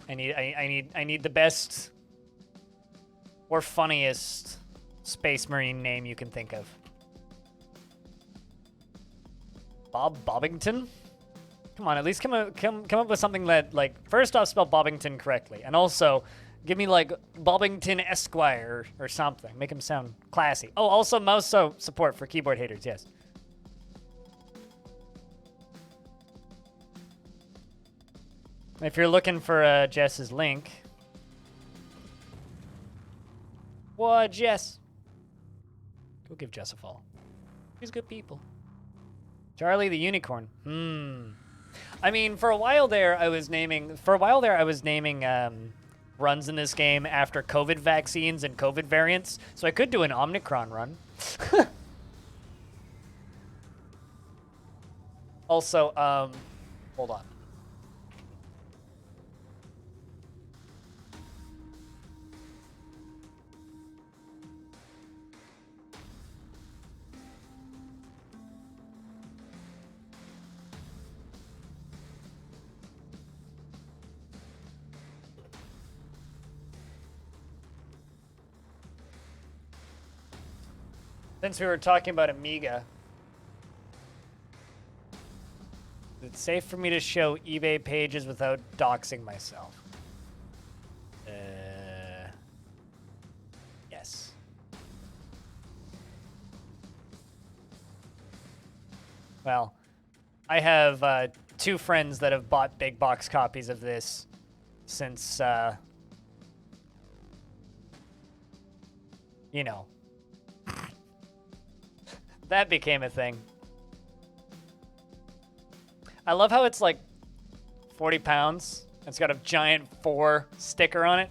I need the best or funniest Space Marine name you can think of. Bob Bobbington? Come on, at least come up with something that, like, first off, spell Bobbington correctly, and also give me like Bobbington Esquire or something. Make him sound classy. Oh, also mouse support for keyboard haters. Yes. If you're looking for Jess's link, what, Jess? Go give Jess a follow. He's good people. Charlie the Unicorn. I mean, for a while there, I was naming runs in this game after COVID vaccines and COVID variants, so I could do an Omicron run. Also, hold on. Since we were talking about Amiga, it's safe for me to show eBay pages without doxing myself. Yes. Well, I have 2 friends that have bought big box copies of this since, you know, that became a thing. I love how it's like 40 pounds. It's got a giant 4 sticker on it.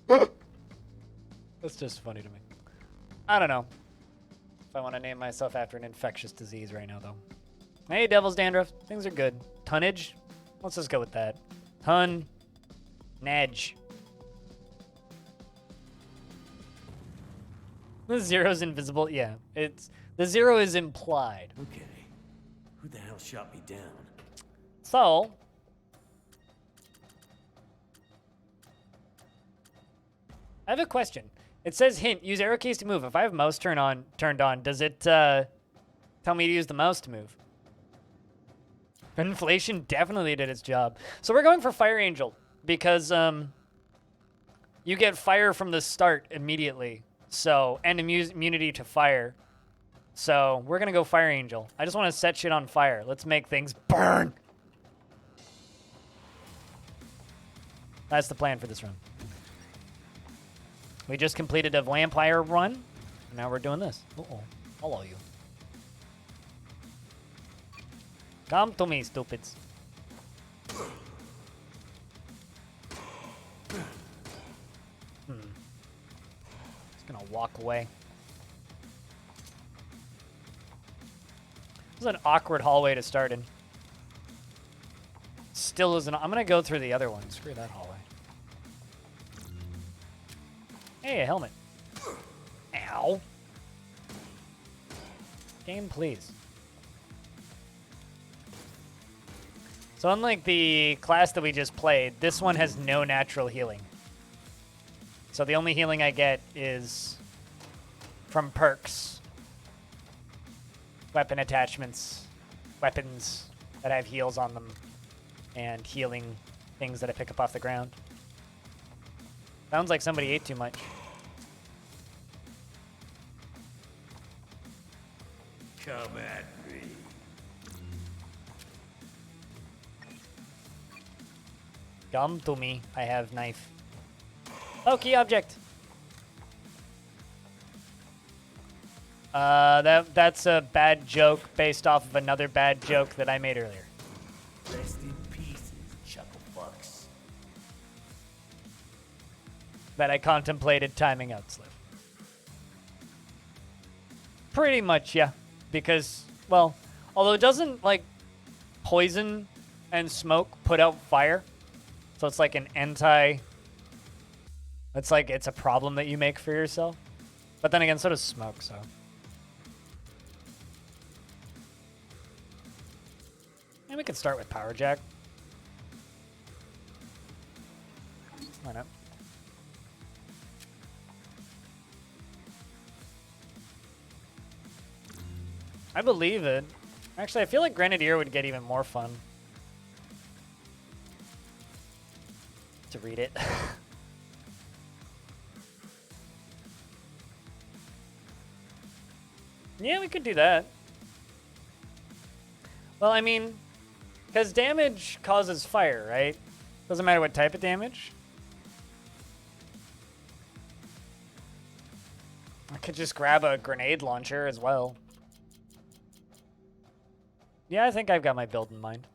That's just funny to me. I don't know if I want to name myself after an infectious disease right now, though. Hey, Devil's Dandruff. Things are good. Tonnage? Let's just go with that. Ton. Nedge. The 0's invisible. Yeah, the 0 is implied. Okay. Who the hell shot me down? So, I have a question. It says hint, use arrow keys to move. If I have mouse turned on, does it tell me to use the mouse to move? Inflation definitely did its job. So we're going for Fireangel because you get fire from the start immediately. So, and immunity to fire. So, we're gonna go Fireangel. I just want to set shit on fire. Let's make things burn. That's the plan for this run. We just completed a vampire run. And now we're doing this. Uh-oh. Hello, you. Come to me, stupids. Gonna walk away. This is an awkward hallway to start in. Still isn't. I'm gonna go through the other one. Screw that hallway. Hey, a helmet. Ow. Game, please. So unlike the class that we just played, this one has no natural healing. So the only healing I get is from perks, weapon attachments, weapons that have heals on them, and healing things that I pick up off the ground. Sounds like somebody ate too much. Come at me. Come to me. I have knife. Oh, key object. That's a bad joke based off of another bad joke that I made earlier. Rest in pieces, chuckle fucks. That I contemplated timing out, Sliv. Pretty much, yeah. Because, well, although it doesn't, like, poison and smoke put out fire, so it's like an anti... It's like, it's a problem that you make for yourself. But then again, so does smoke, so... And we could start with Power Jack. Why not? I believe it. Actually, I feel like Grenadier would get even more fun. To read it. Yeah, we could do that. Well, I mean, because damage causes fire, right? Doesn't matter what type of damage. I could just grab a grenade launcher as well. Yeah, I think I've got my build in mind.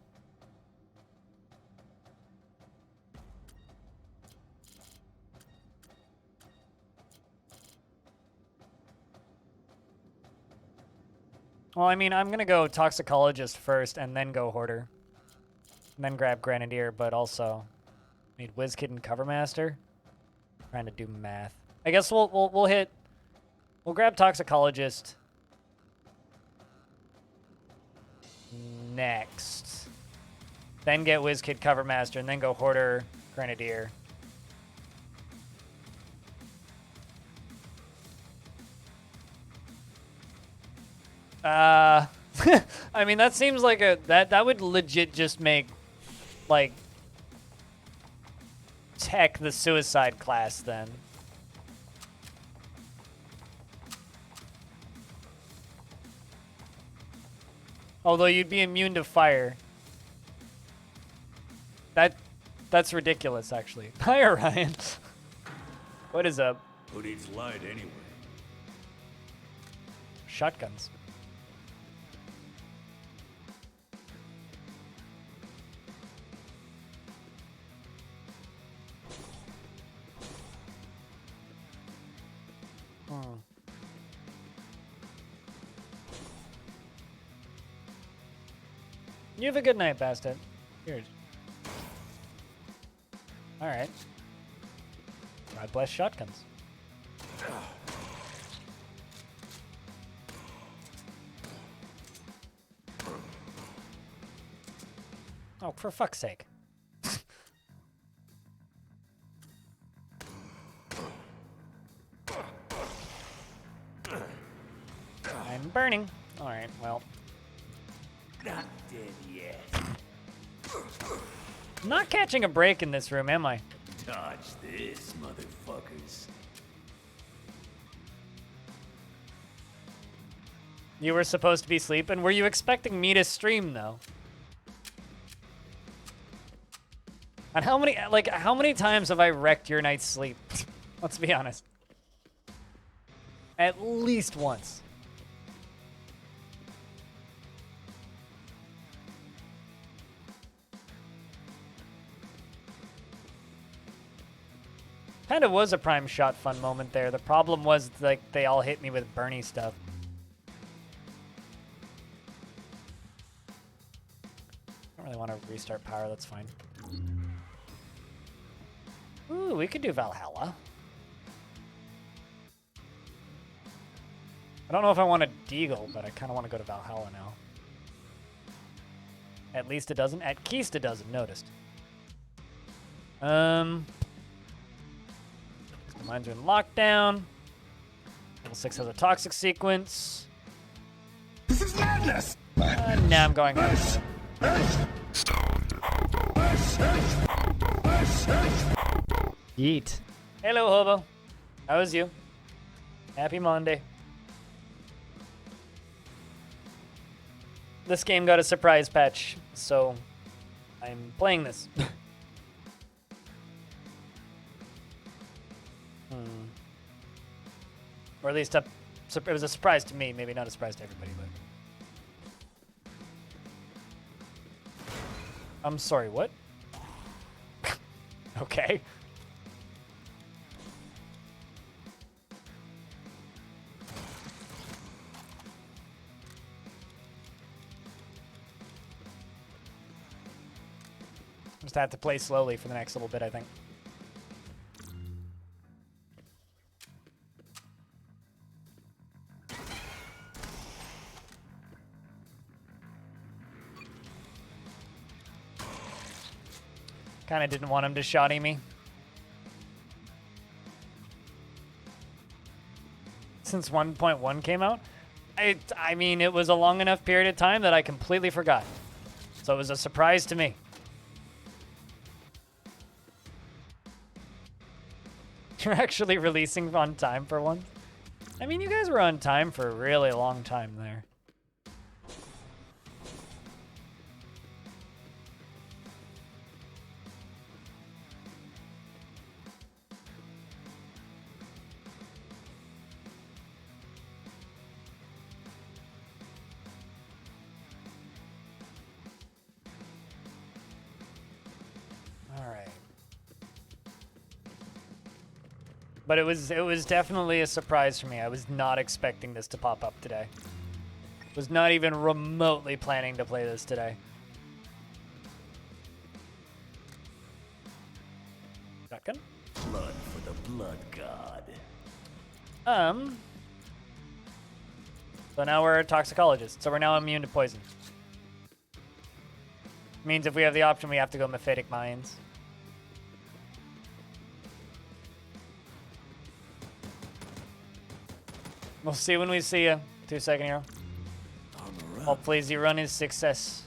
Well, I mean, I'm going to go Toxicologist first and then go Hoarder. And then grab Grenadier, but also need Wizkid and Covermaster. Trying to do math. I guess we'll hit... We'll grab Toxicologist next. Then get Wizkid, Covermaster, and then go Hoarder, Grenadier. I mean, that seems like that would legit just make, like, Tech the suicide class then. Although you'd be immune to fire. That's ridiculous, actually. Hi, Orion. What is up? Who needs light anyway? Shotguns. You have a good night, Bastet. Cheers. Alright. God bless shotguns. Oh, for fuck's sake. I'm burning. Alright, well. Not dead yet. I'm not catching a break in this room, am I? Dodge this, motherfuckers. You were supposed to be sleeping? Were you expecting me to stream, though? And how many times have I wrecked your night's sleep? Let's be honest. At least once. Kind of was a prime shot fun moment there. The problem was, like, they all hit me with Bernie stuff. I don't really want to restart power, that's fine. Ooh, we could do Valhalla. I don't know if I want a Deagle, but I kind of want to go to Valhalla now. At least it doesn't. At Keist it doesn't, noticed. Mines are in lockdown. Level 6 has a toxic sequence. This is madness! Now I'm going home. Yeet. Hello, Hobo. How is you? Happy Monday. This game got a surprise patch, so I'm playing this. Or at least it was a surprise to me, maybe not a surprise to everybody, but... I'm sorry, what? Okay. Just have to play slowly for the next little bit, I think. Kind of didn't want him to shotty me. since 1.1 came out. I mean, it was a long enough period of time that I completely forgot. So it was a surprise to me. You're actually releasing on time for one? I mean, you guys were on time for a really long time there. But it was definitely a surprise for me. I was not expecting this to pop up today. Was not even remotely planning to play this today. Shotgun? Blood for the blood god. So now we're toxicologists. So we're now immune to poison. Means if we have the option, we have to go mephitic mines. We'll see when we see you. 2-second hero. Hopefully the run is success.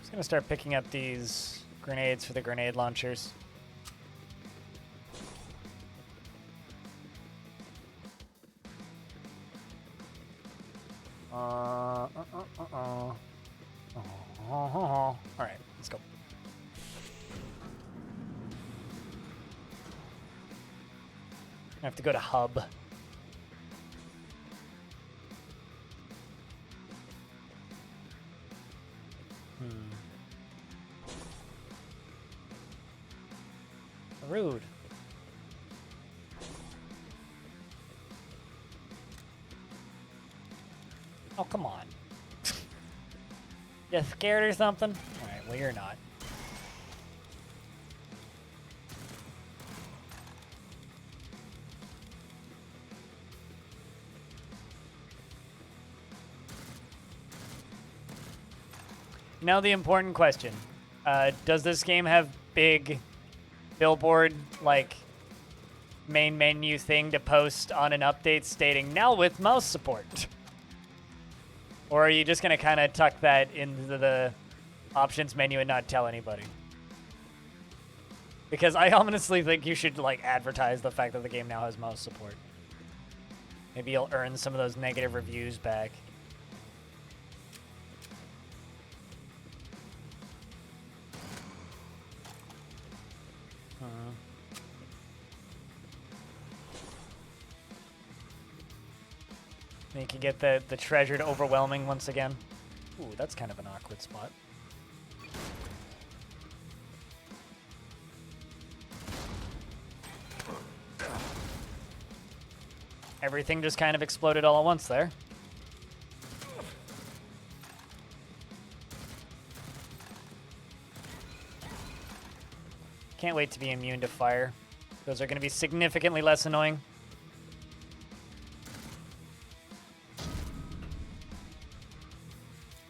Just gonna start picking up these grenades for the grenade launchers. All right, let's go. I have to go to hub. Rude. Oh, come on. You scared or something? Alright, well, you're not. Now the important question. Does this game have big billboard, like, main menu thing to post on an update stating, now with mouse support? Or are you just going to kind of tuck that into the options menu and not tell anybody? Because I honestly think you should, like, advertise the fact that the game now has mouse support. Maybe you'll earn some of those negative reviews back. You can get the treasured overwhelming once again. Ooh, that's kind of an awkward spot. Everything just kind of exploded all at once there. Can't wait to be immune to fire. Those are going to be significantly less annoying.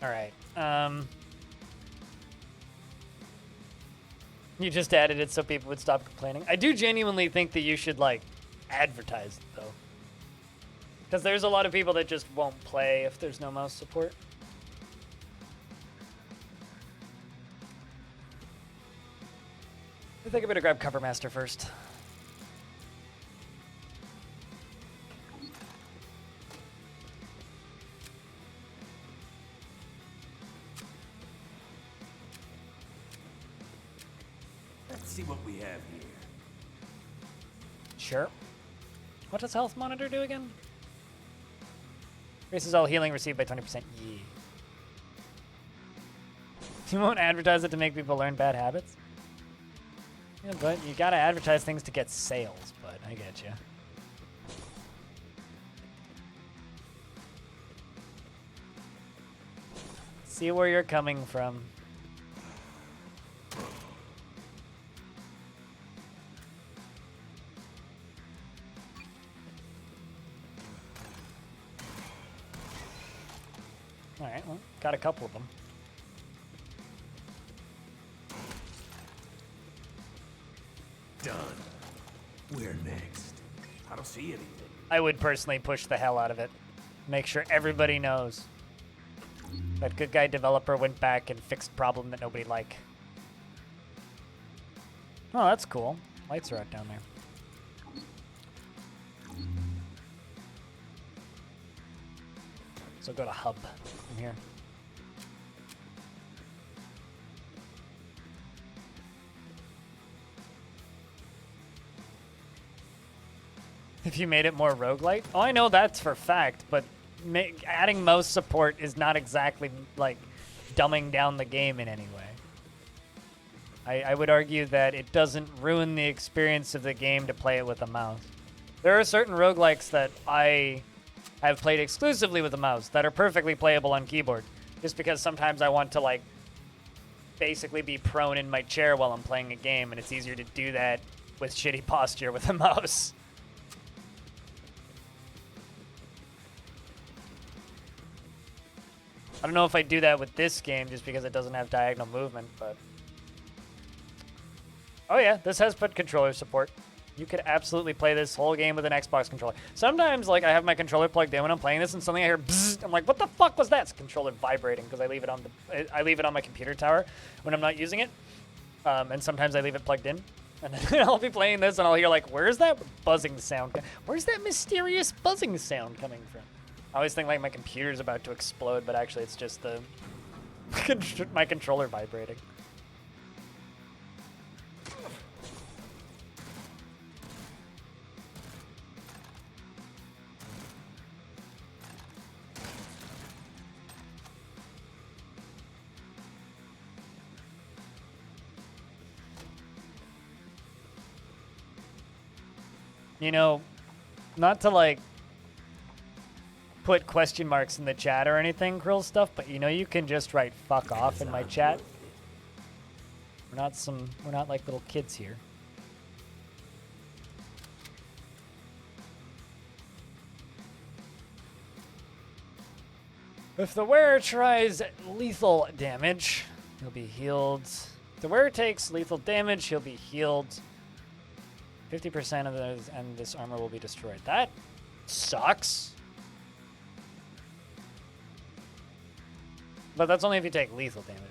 All right. You just added it so people would stop complaining. I do genuinely think that you should, like, advertise it, though. Because there's a lot of people that just won't play if there's no mouse support. I think I better grab Cover Master first. Let's see what we have here. Sure. What does Health Monitor do again? Increases all healing received by 20%. Yeah. You won't advertise it to make people learn bad habits? Yeah, but you gotta advertise things to get sales, but I get you. See where you're coming from. Alright, well, got a couple of them. done. Where next? I don't see anything. I would personally push the hell out of it. Make sure everybody knows that good guy developer went back and fixed problem that nobody liked. Oh, that's cool. Lights are out down there. So go to hub from here. If you made it more roguelite? Oh, I know that's for fact, but adding mouse support is not exactly like dumbing down the game in any way. I would argue that it doesn't ruin the experience of the game to play it with a mouse. There are certain roguelikes that I have played exclusively with a mouse that are perfectly playable on keyboard, just because sometimes I want to like basically be prone in my chair while I'm playing a game, and it's easier to do that with shitty posture with a mouse. I don't know if I do that with this game just because it doesn't have diagonal movement, but... Oh yeah, this has put controller support. You could absolutely play this whole game with an Xbox controller. Sometimes, like, I have my controller plugged in when I'm playing this, and suddenly I hear bzzz. I'm like, what the fuck was that? It's the controller vibrating because I leave it on my computer tower when I'm not using it. And sometimes I leave it plugged in. And then I'll be playing this, and I'll hear, like, where's that buzzing sound? Where's that mysterious buzzing sound coming from? I always think, like, my computer's about to explode, but actually it's just the my controller vibrating. You know, not to, like, put question marks in the chat or anything, Krill stuff, but you know you can just write fuck off in my chat. We're not like little kids here. If the wearer tries lethal damage, he'll be healed. If the wearer takes lethal damage, he'll be healed. 50% of those, and this armor will be destroyed. That sucks. But that's only if you take lethal damage.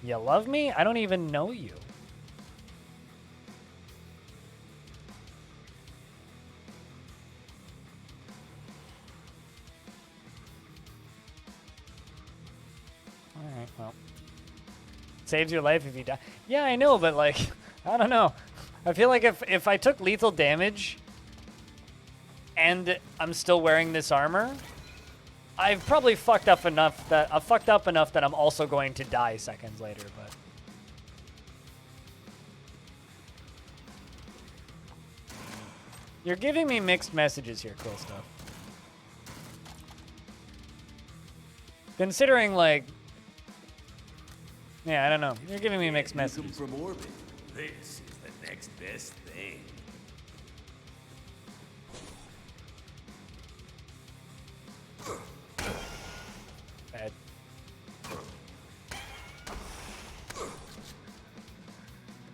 You love me? I don't even know you. Alright, well. Saves your life if you die. Yeah, I know, but like, I don't know. I feel like if I took lethal damage and I'm still wearing this armor, I've probably fucked up enough that I'm also going to die seconds later, but you're giving me mixed messages here, cool stuff. Considering, like, yeah, I don't know. You're giving me mixed messages. From orbit. This is the next best thing. Bad.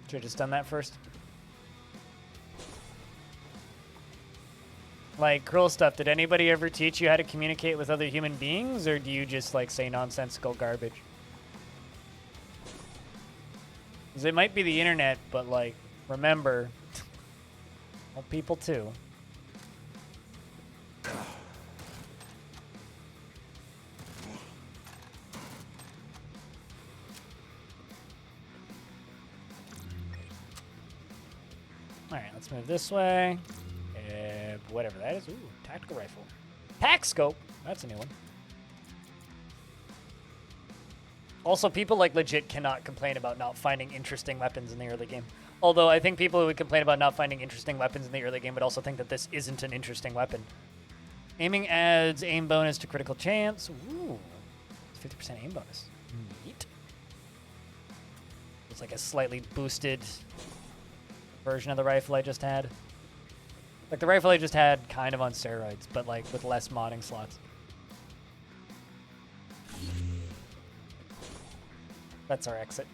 Should have just done that first. Like, Krill stuff, did anybody ever teach you how to communicate with other human beings, or do you just, like, say nonsensical garbage? Because it might be the internet, but, like, remember, well, people too. Alright, let's move this way. Whatever that is. Ooh, tactical rifle. Pack scope. That's a new one. Also, people like legit cannot complain about not finding interesting weapons in the early game. Although I think people who would complain about not finding interesting weapons in the early game would also think that this isn't an interesting weapon. Aiming adds aim bonus to critical chance. Ooh, it's 50% aim bonus. Neat. It's like a slightly boosted version of the rifle I just had. Like the rifle I just had kind of on steroids, but like with less modding slots. That's our exit.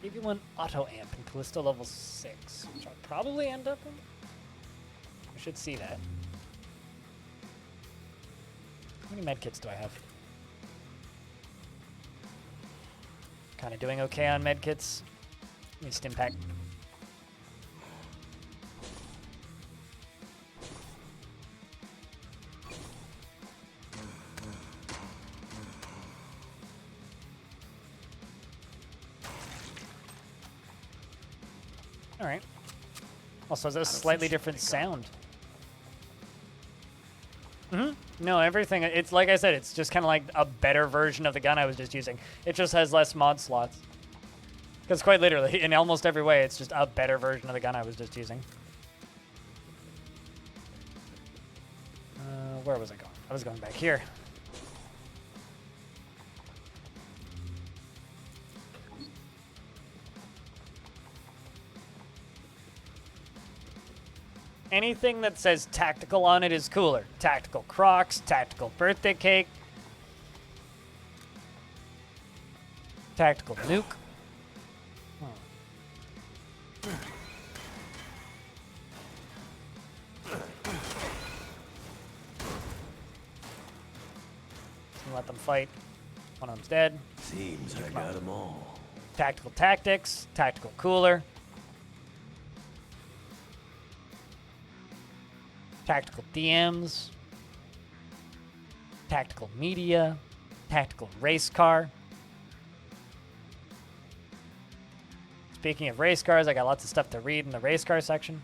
Give you one auto amp in Callisto level 6, which I'll probably end up in. I should see that. How many medkits do I have? Kind of doing okay on medkits. Give me stim pack. All right. Also, is this a slightly different sound? No, everything. It's like I said, it's just kind of like a better version of the gun I was just using. It just has less mod slots. Because quite literally, in almost every way, it's just a better version of the gun I was just using. Where was I going? I was going back here. Anything that says tactical on it is cooler. Tactical Crocs, tactical birthday cake, tactical nuke. Let them fight. One of them's dead. Seems I got them all. Tactical tactics, tactical cooler. Tactical DMs, tactical media, tactical race car. Speaking of race cars, I got lots of stuff to read in the race car section.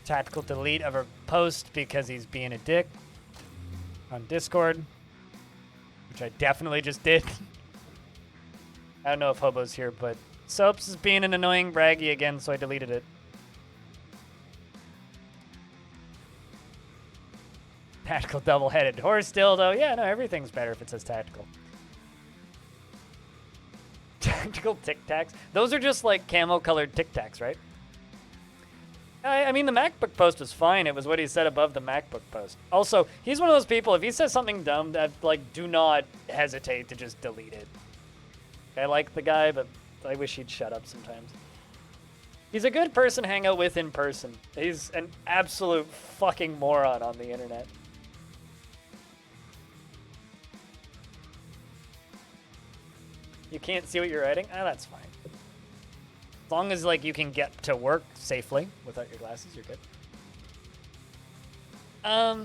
Tactical delete of a post because he's being a dick on Discord, which I definitely just did. I don't know if Hobo's here, but Soaps is being an annoying braggy again, so I deleted it. Tactical double-headed horse dildo. Yeah, no, everything's better if it says tactical. Tactical Tic Tacs. Those are just like camo-colored Tic Tacs, right? I mean, the MacBook post was fine. It was what he said above the MacBook post. Also, he's one of those people, if he says something dumb, that, like, do not hesitate to just delete it. I like the guy, but I wish he'd shut up sometimes. He's a good person to hang out with in person. He's an absolute fucking moron on the internet. You can't see what you're writing? Ah, that's fine. As long as, like, you can get to work safely without your glasses, you're good. Got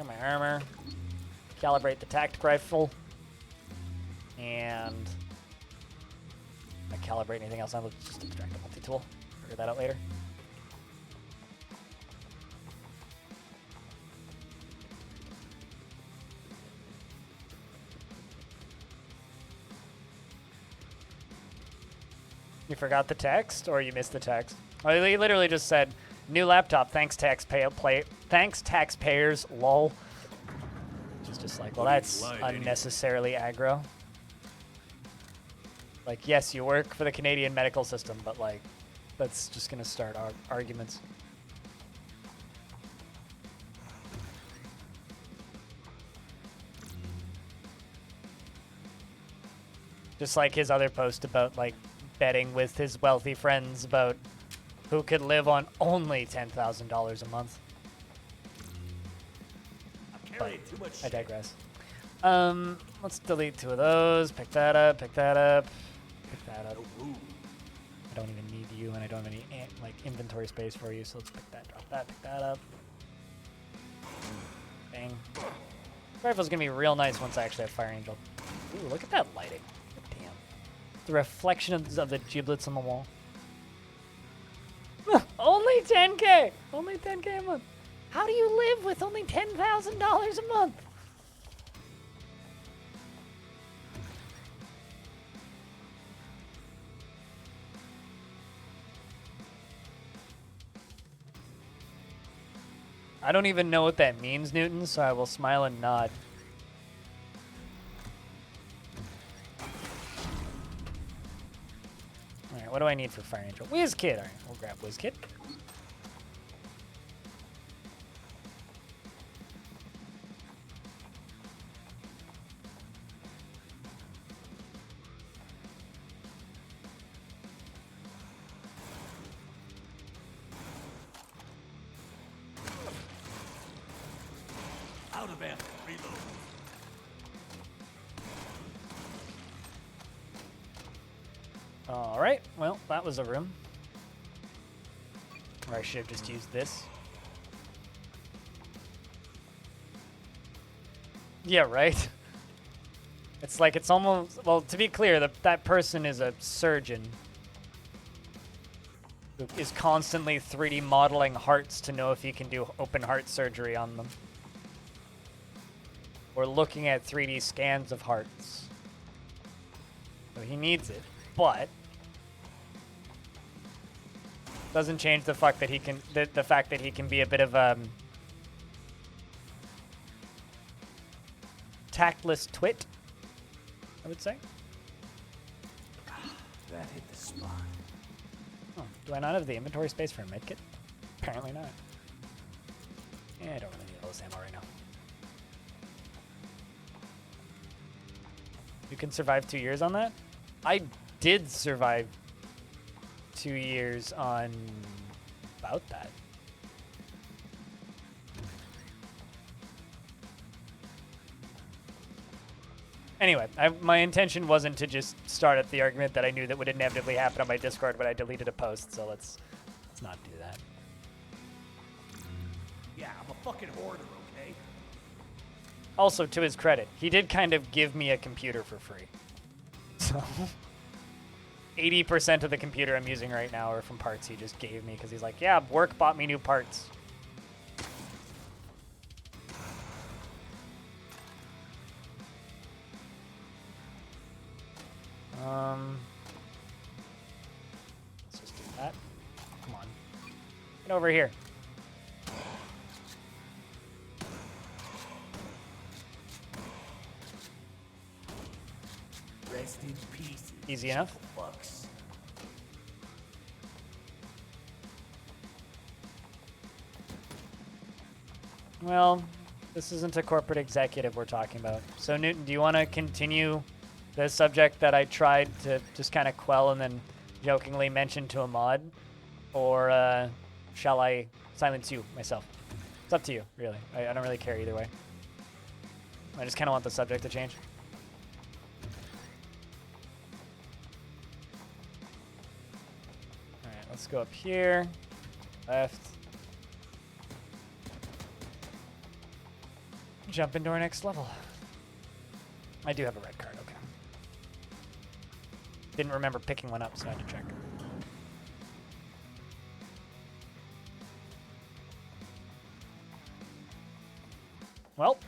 my armor. Calibrate the tactic rifle. And I calibrate anything else. I'll just extract a multi-tool. Figure that out later. You forgot the text, or you missed the text? Oh, he literally just said, "New laptop, thanks thanks taxpayers, lol." Which is just like, well, that's unnecessarily aggro. Like, yes, you work for the Canadian medical system, but like, that's just gonna start arguments. Just like his other post about like betting with his wealthy friends about who could live on only $10,000 a month. But I digress. Let's delete 2 of those. Pick that up. Pick that up. Pick that up. I don't even need you, and I don't have any like inventory space for you. So let's pick that. Drop that. Pick that up. Bang. Rifle's gonna be real nice once I actually have Fireangel. Ooh, look at that lighting. Damn. The reflection of the giblets on the wall. Only 10K. Only 10K a month. How do you live with only $10,000 a month? I don't even know what that means, Newton, so I will smile and nod. Alright, what do I need for Fireangel? WizKid! Alright, we'll grab WizKid. Out of ammo. Reload. Alright, well, that was a room. Or I should have just used this. Yeah, right? It's like it's almost... Well, to be clear, that person is a surgeon who is constantly 3D modeling hearts to know if he can do open heart surgery on them. Or looking at 3D scans of hearts. So he needs it, but doesn't change the fact that he can the fact that he can be a bit of a tactless twit, I would say. That hit the spot. Oh, do I not have the inventory space for a medkit? Apparently not. Yeah, I don't really need all this ammo right now. You can survive 2 years on that? I did survive 2 years on about that. Anyway, my intention wasn't to just start up the argument that I knew that would inevitably happen on my Discord when I deleted a post, so let's not do that. Yeah, I'm a fucking hoarder, okay? Also, to his credit, he did kind of give me a computer for free. So 80% of the computer I'm using right now are from parts he just gave me because he's like, yeah, work bought me new parts. Let's just do that. Come on. Get over here. Rest in peace. Easy enough. Fucks. Well, this isn't a corporate executive we're talking about. So, Newton, do you want to continue the subject that I tried to just kind of quell and then jokingly mention to a mod? Or shall I silence you myself? It's up to you, really. I don't really care either way. I just kind of want the subject to change. All right, let's go up here. Left. Jump into our next level. I do have a red card, okay. Didn't remember picking one up, so I had to check. Well,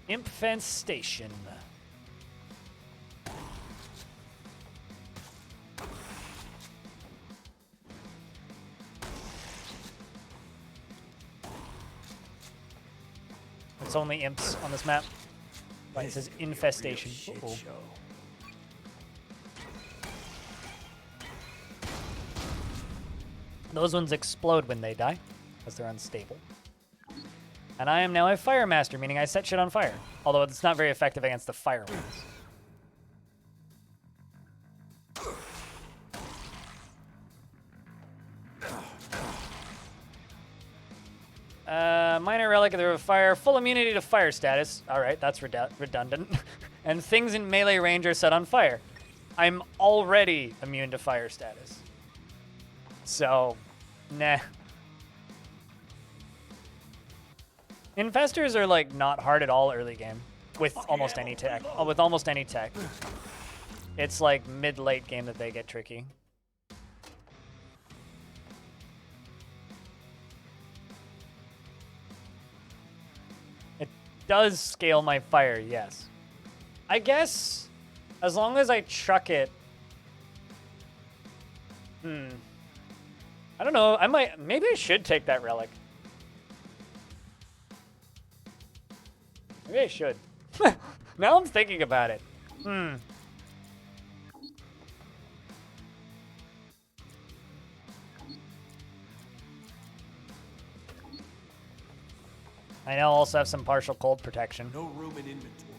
Imp Fence Station. It's only imps on this map. Like it says infestation. Shit Uh-oh. show. Those ones explode when they die, because they're unstable. And I am now a fire master, meaning I set shit on fire. Although it's not very effective against the fire ones. Minor relic of the fire, full immunity to fire status. All right, that's redundant. And things in melee range are set on fire. I'm already immune to fire status. So, nah. Infestors are like not hard at all early game with almost any tech. With almost any tech. It's like mid-late game that they get tricky. does scale my fire, yes. I guess as long as I chuck it. I don't know. Maybe I should take that relic. Maybe I should. Now I'm thinking about it. I now also have some partial cold protection. No room in inventory.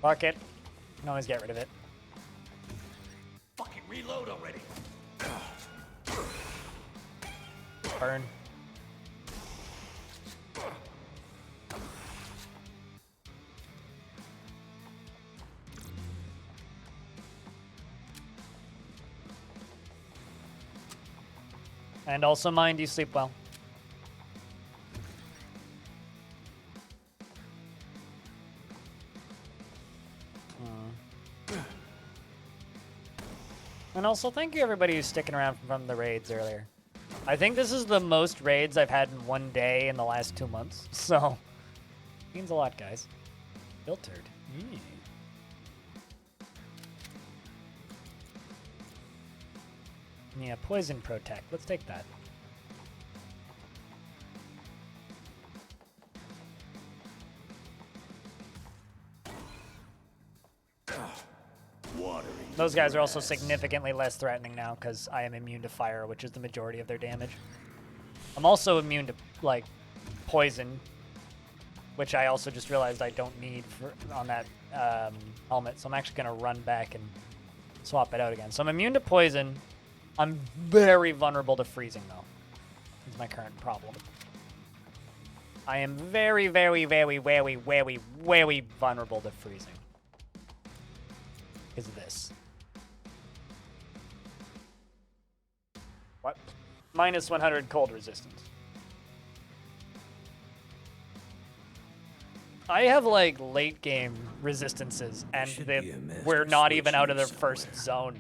Fuck it. Can always get rid of it. Fucking reload already. Burn. And also mind you sleep well. And also thank you everybody who's sticking around from the raids earlier. I think this is the most raids I've had in one day in the last 2 months. So, means a lot, guys. Filtered. Yeah, poison protect. Let's take that. Those guys are also significantly less threatening now because I am immune to fire, which is the majority of their damage. I'm also immune to, like, poison, which I also just realized I don't need on that helmet. So I'm actually going to run back and swap it out again. So I'm immune to poison. I'm very vulnerable to freezing, though. That's my current problem. I am very, very, very, very, very, very vulnerable to freezing. Because of this. What? Minus 100 cold resistance. I have, like, late game resistances, and we're not even out of the first zone.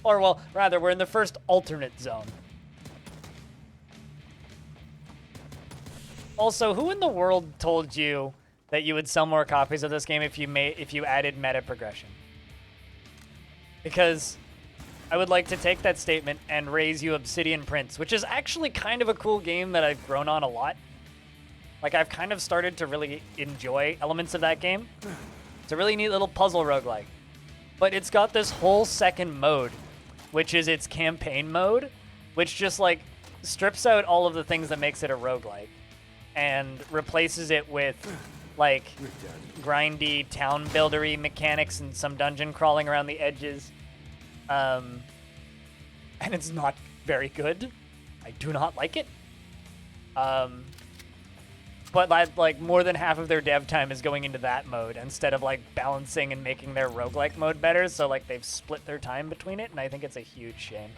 Or, well, rather, we're in the first alternate zone. Also, who in the world told you that you would sell more copies of this game if you added meta progression? Because I would like to take that statement and raise you Obsidian Prince, which is actually kind of a cool game that I've grown on a lot. Like, I've kind of started to really enjoy elements of that game. It's a really neat little puzzle roguelike. But it's got this whole second mode, which is its campaign mode, which just, like, strips out all of the things that makes it a roguelike and replaces it with, like, grindy town buildery mechanics and some dungeon crawling around the edges. And it's not very good. I do not like it. But like more than half of their dev time is going into that mode instead of like balancing and making their roguelike mode better. So like they've split their time between it, and I think it's a huge shame.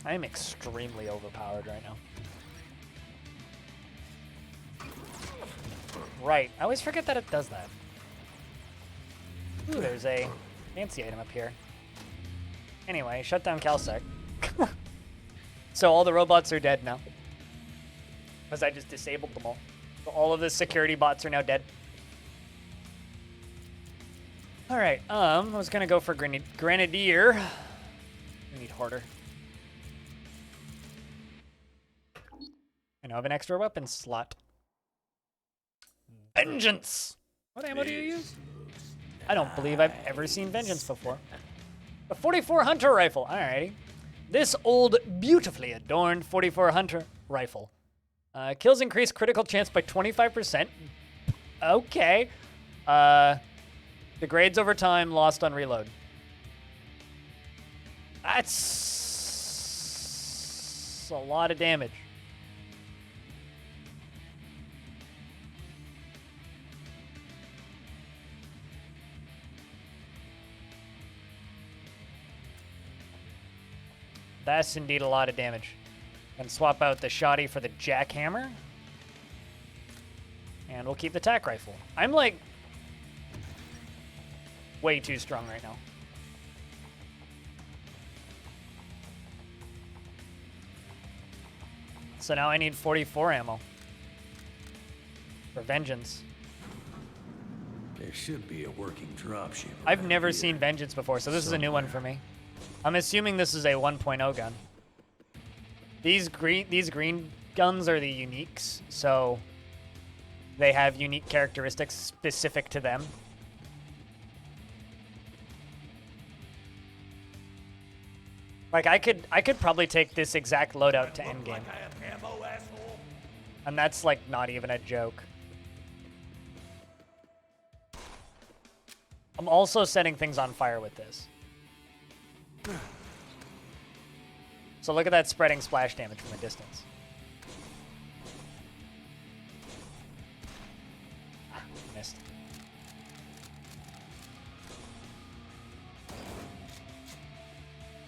I am extremely overpowered right now. Right, I always forget that it does that. Ooh, there's a fancy item up here. Anyway, shut down Calsec. So all the robots are dead now. Because I just disabled them all. So all of the security bots are now dead. Alright, I was gonna go for Grenadier. I need Hoarder. I now have an extra weapon slot. Vengeance! What ammo do you use? I don't believe I've ever seen Vengeance before. A 44 Hunter rifle, alrighty. This old, beautifully adorned 44 Hunter rifle. Kills increase critical chance by 25%. Okay. Degrades over time, lost on reload. That's a lot of damage. That's indeed a lot of damage. And swap out the shoddy for the jackhammer. And we'll keep the tack rifle. I'm like way too strong right now. So now I need 44 ammo for Vengeance. There should be a working dropship. I've never seen Vengeance before, so this is a new one for me. I'm assuming this is a 1.0 gun. These green guns are the uniques, so they have unique characteristics specific to them. Like I could probably take this exact loadout to endgame. Like I have ammo, asshole. And that's like not even a joke. I'm also setting things on fire with this. So look at that spreading splash damage from a distance. Missed.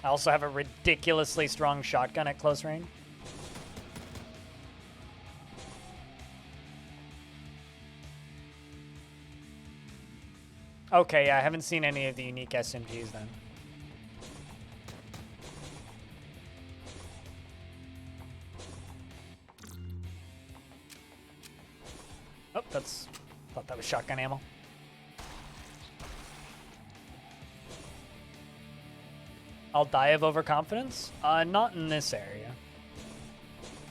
I also have a ridiculously strong shotgun at close range. Okay, yeah, I haven't seen any of the unique SMGs then. Oh, thought that was shotgun ammo. I'll die of overconfidence? Not in this area.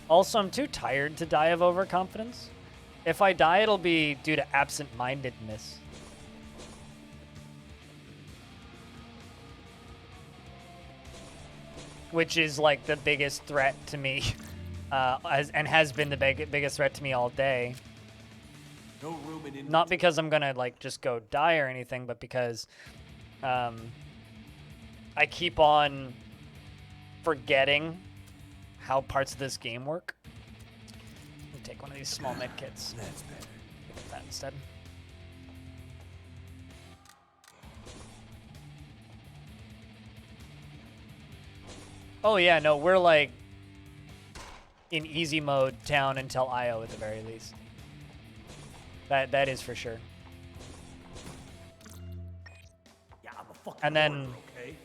Also, I'm too tired to die of overconfidence. If I die, it'll be due to absent-mindedness. Which is like the biggest threat to me, and has been the biggest threat to me all day. No room in Not because I'm gonna like just go die or anything, but because I keep on forgetting how parts of this game work. Let me take one of these small med kits. That's better. Look at that instead. Oh yeah, no, we're like in easy mode town until IO at the very least. That is for sure. Yeah, I'm a fucking And then warrior, okay?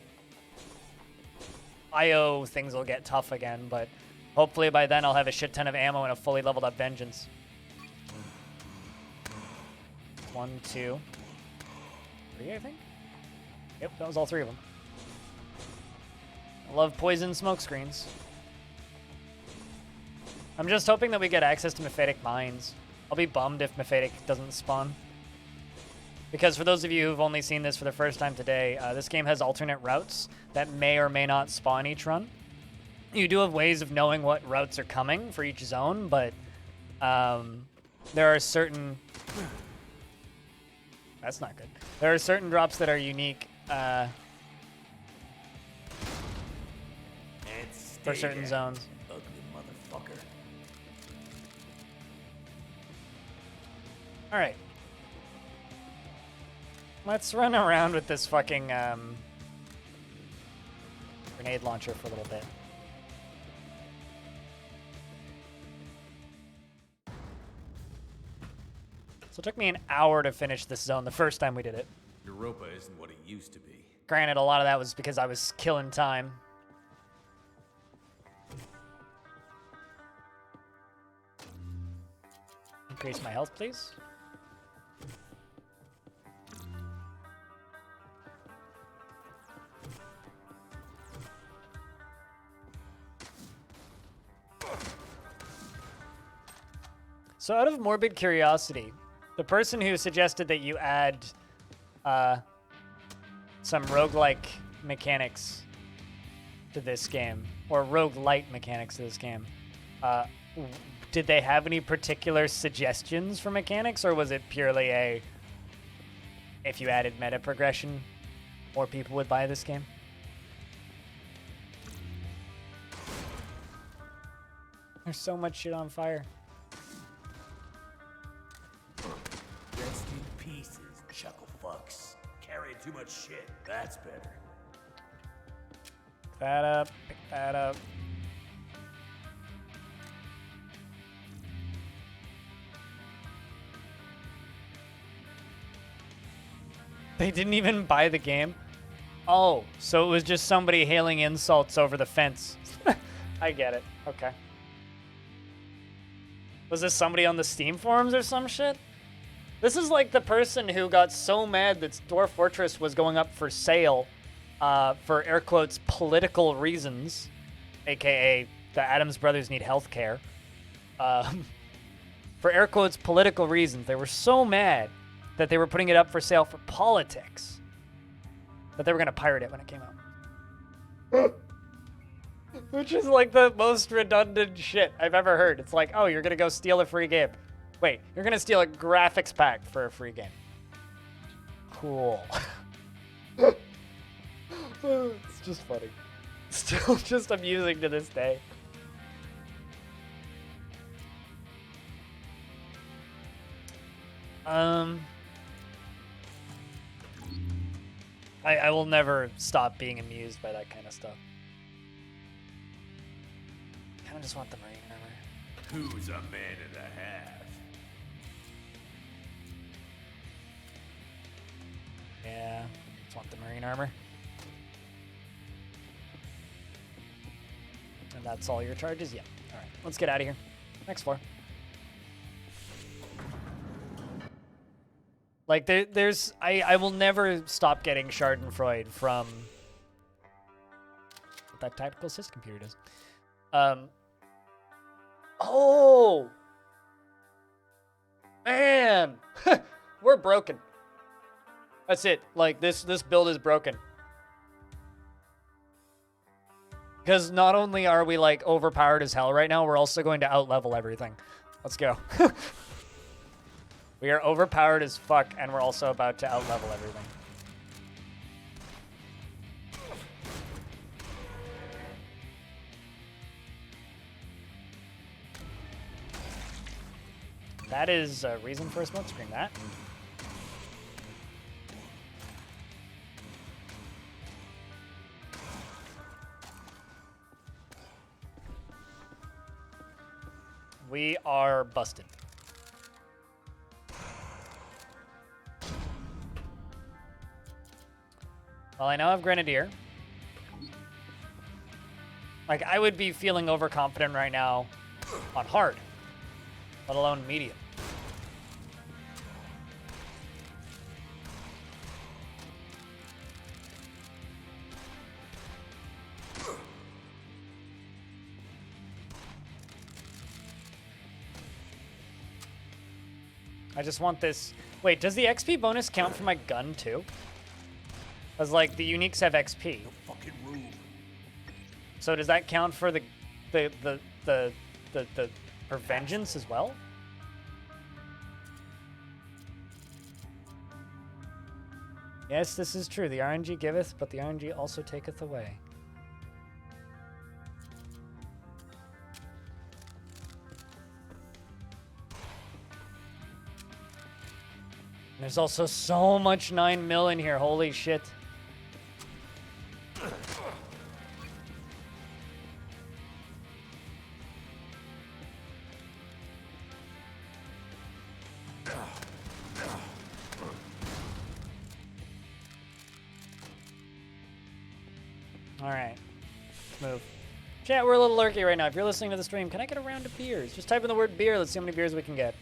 IO things will get tough again, but hopefully by then I'll have a shit ton of ammo and a fully leveled up Vengeance. 1, 2, 3, I think? Yep, that was all 3 of them. I love poison smoke screens. I'm just hoping that we get access to Mephitic Mines. I'll be bummed if Mephitic doesn't spawn. Because for those of you who've only seen this for the first time today, this game has alternate routes that may or may not spawn each run. You do have ways of knowing what routes are coming for each zone, but there are certain... That's not good. There are certain drops that are unique for certain zones. Ugly motherfucker. All right. Let's run around with this fucking grenade launcher for a little bit. So it took me an hour to finish this zone the first time we did it. Europa isn't what it used to be. Granted, a lot of that was because I was killing time. Increase my health, please. So out of morbid curiosity, the person who suggested that you add some roguelike mechanics to this game, or roguelite mechanics to this game, did they have any particular suggestions for mechanics, or was it purely a, if you added meta progression, more people would buy this game? There's so much shit on fire. Rest in pieces, chuckle fucks. Carrying too much shit. That's better. Pick that up, pick that up. They didn't even buy the game? Oh, so it was just somebody hailing insults over the fence. I get it. Okay. Was this somebody on the Steam forums or some shit? This is like the person who got so mad that Dwarf Fortress was going up for sale for air quotes political reasons, aka the Addams brothers need health care. For air quotes political reasons, they were so mad that they were putting it up for sale for politics that they were going to pirate it when it came out. Which is like the most redundant shit I've ever heard. It's like, oh, you're going to go steal a free game. Wait, you're going to steal a graphics pack for a free game. Cool. It's just funny. Still just amusing to this day. I will never stop being amused by that kind of stuff. I just want the marine armor. Who's a man and a half? Yeah, just want the marine armor. And that's all your charges? Yeah. All right, let's get out of here. Next floor. Like, I will never stop getting Schadenfreude from what that tactical assist computer does. Oh! Man! We're broken. That's it. Like, this build is broken. Because not only are we, like, overpowered as hell right now, we're also going to outlevel everything. Let's go. We are overpowered as fuck, and we're also about to outlevel everything. That is a reason for a smoke screen, that. We are busted. Well, I now have Grenadier. Like, I would be feeling overconfident right now on hard, let alone medium. I just want this. Wait, does the XP bonus count for my gun too? Because, like, the uniques have XP. No fucking room. So does that count for the for vengeance as well? Yes, this is true. The RNG giveth, but the RNG also taketh away. There's also so much 9 mil in here. Holy shit. All right, let's move. Chat, we're a little lurky right now. If you're listening to the stream, can I get a round of beers? Just type in the word beer. Let's see how many beers we can get.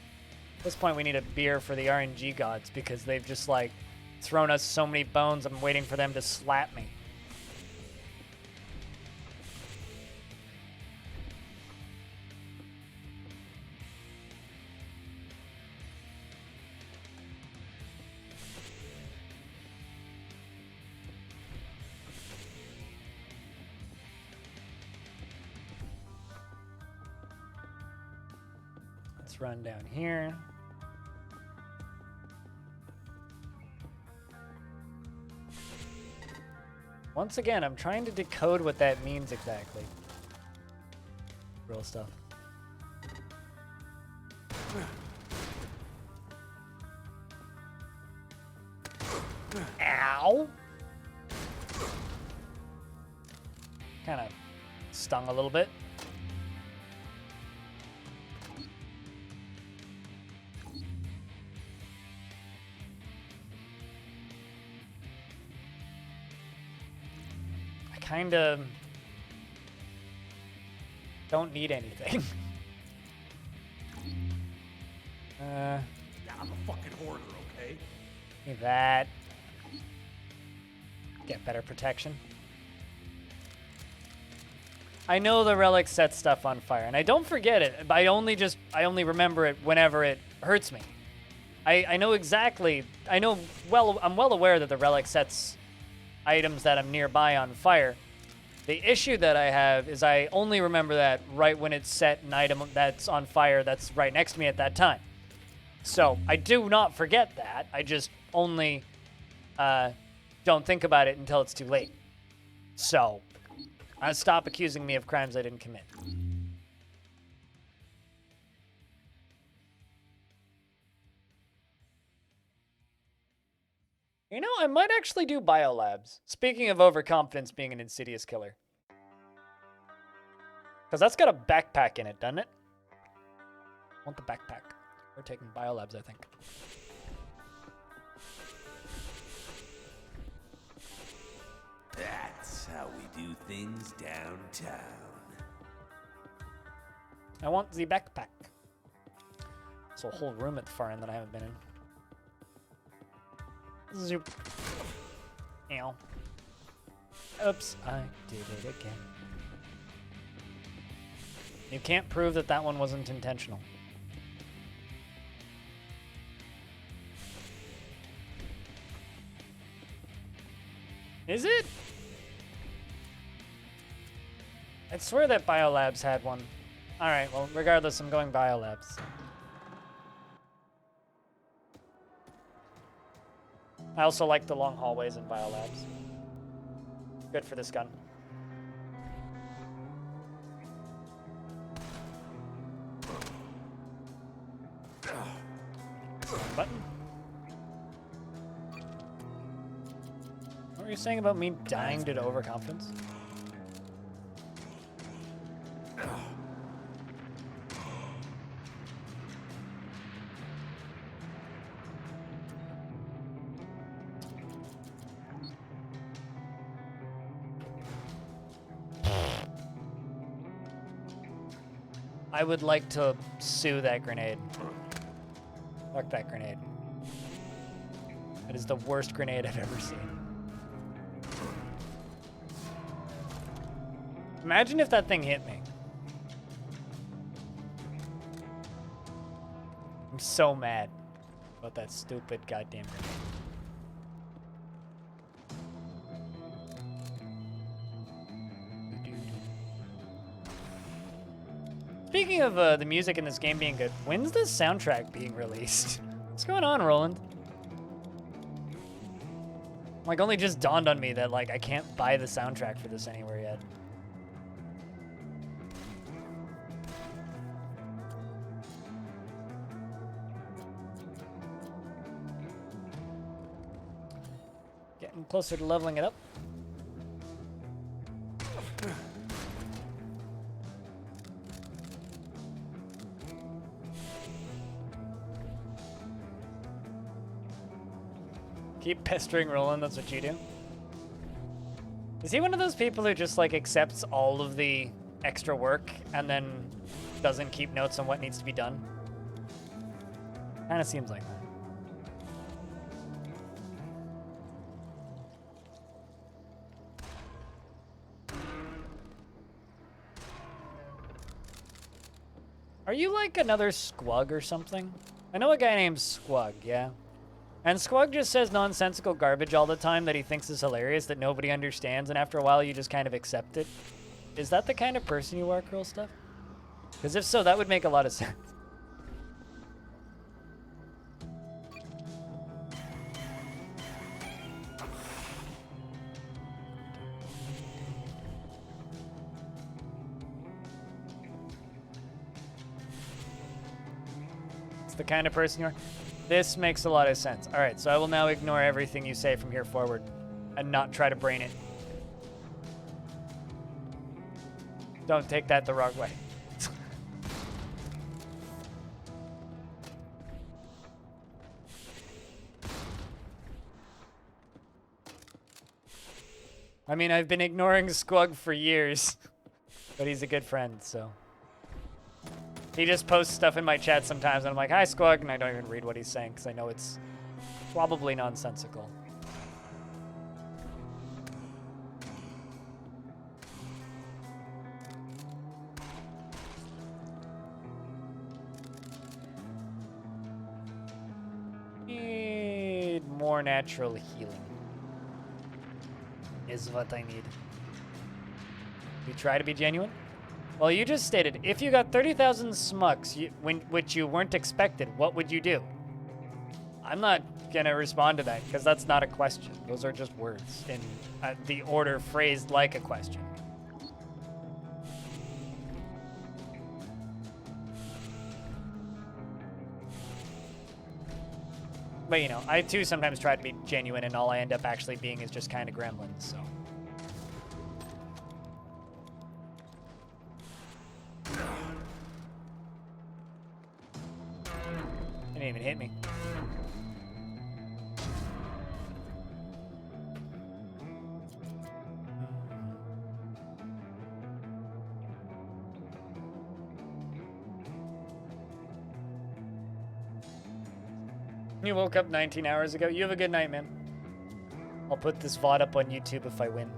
At this point, we need a beer for the RNG gods because they've just, like, thrown us so many bones. I'm waiting for them to slap me. Let's run down here. Once again, I'm trying to decode what that means exactly. Real stuff. Ow! Kind of stung a little bit. Kind of don't need anything. Yeah, I'm a fucking hoarder, okay? Give me that. Get better protection. I know the relic sets stuff on fire, and I don't forget it. But I only remember it whenever it hurts me. I know exactly. I'm well aware that the relic sets items that I'm nearby on fire. The issue that I have is I only remember that right when it's set an item that's on fire that's right next to me at that time. So I do not forget that. I just only don't think about it until it's too late. So stop accusing me of crimes I didn't commit. You know, I might actually do biolabs. Speaking of overconfidence being an insidious killer. Because that's got a backpack in it, doesn't it? I want the backpack. We're taking biolabs, I think. That's how we do things downtown. I want the backpack. There's a whole room at the far end that I haven't been in. Zoop. Ow. Oops, I did it again. You can't prove that that one wasn't intentional. Is it? I swear that Biolabs had one. Alright, well, regardless, I'm going Biolabs. I also like the long hallways in Biolabs. Good for this gun. Button. What were you saying about me dying due to overconfidence? I would like to sue that grenade. Fuck that grenade. That is the worst grenade I've ever seen. Imagine if that thing hit me. I'm so mad about that stupid goddamn grenade. Speaking of the music in this game being good, when's the soundtrack being released? What's going on, Roland? Like, only just dawned on me that, like, I can't buy the soundtrack for this anywhere yet. Getting closer to leveling it up. Keep pestering Roland, that's what you do? Is he one of those people who just, like, accepts all of the extra work and then doesn't keep notes on what needs to be done? Kinda seems like that. Are you like another Squug or something? I know a guy named Squug, yeah? And Squug just says nonsensical garbage all the time that he thinks is hilarious that nobody understands, and after a while you just kind of accept it. Is that the kind of person you are, Curl Stuff? Because if so, that would make a lot of sense. It's the kind of person you are. This makes a lot of sense. All right, so I will now ignore everything you say from here forward and not try to brain it. Don't take that the wrong way. I mean, I've been ignoring Squug for years, but he's a good friend, so. He just posts stuff in my chat sometimes, and I'm like, hi, Squawk, and I don't even read what he's saying, because I know it's probably nonsensical. Need more natural healing. Is what I need. You try to be genuine? Well, you just stated, if you got 30,000 smucks, which you weren't expected, what would you do? I'm not gonna respond to that, because that's not a question. Those are just words in the order phrased like a question. But, you know, I too sometimes try to be genuine, and all I end up actually being is just kind of gremlins, so. Didn't even hit me. You woke up 19 hours ago. You have a good night, man. I'll put this VOD up on YouTube if I win.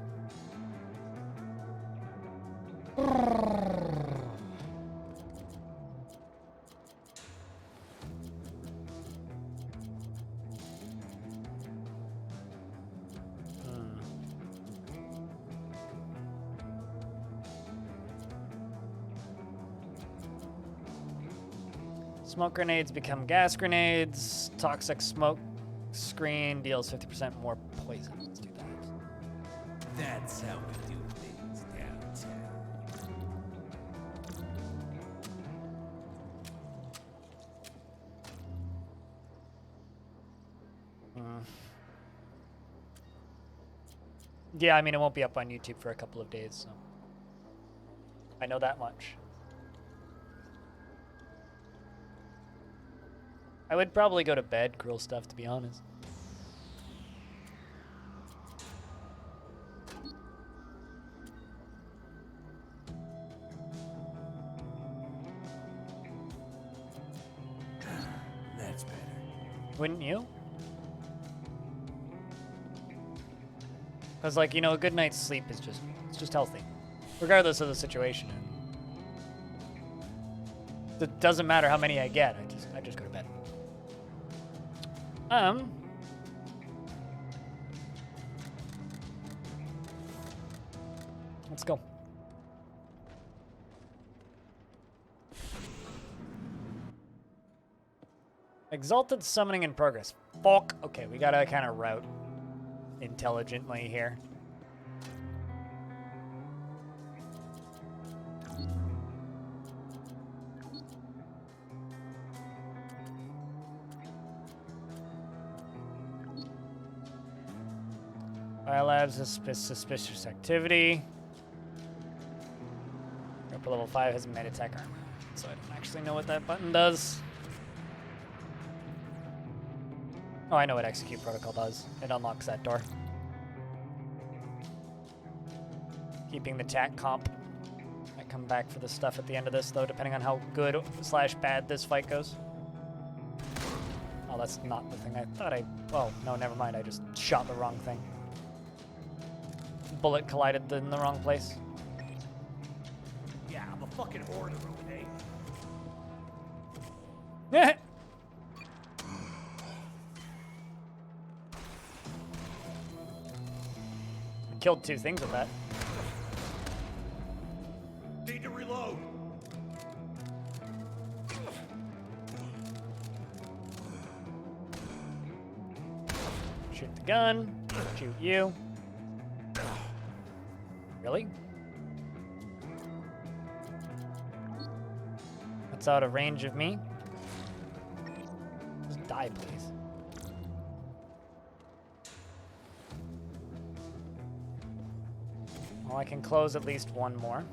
Smoke grenades become gas grenades. Toxic smoke screen deals 50% more poison. Let's do that. That's how we do things downtown. Yeah, I mean, it won't be up on YouTube for a couple of days, so. I know that much. I would probably go to bed, grill stuff, to be honest. That's better. Wouldn't you? Because, like, you know, a good night's sleep is it's just healthy. Regardless of the situation. It doesn't matter how many I get, I just go to bed. Let's go. Exalted summoning in progress. Fuck. Okay, we gotta kind of route intelligently here. Biolabs is suspicious activity. Upper level 5 has med attack armor, so I don't actually know what that button does. Oh, I know what execute protocol does. It unlocks that door. Keeping the tac comp. I come back for the stuff at the end of this, though, depending on how good / bad this fight goes. Oh, that's not the thing I thought I... Oh, no, never mind. I just shot the wrong thing. Bullet collided in the wrong place. Yeah, I'm a fucking hoarder, okay? I killed 2 things with that. Need to reload. Shoot the gun. Shoot you. Really? That's out of range of me. Just die, please. Well, I can close at least one more.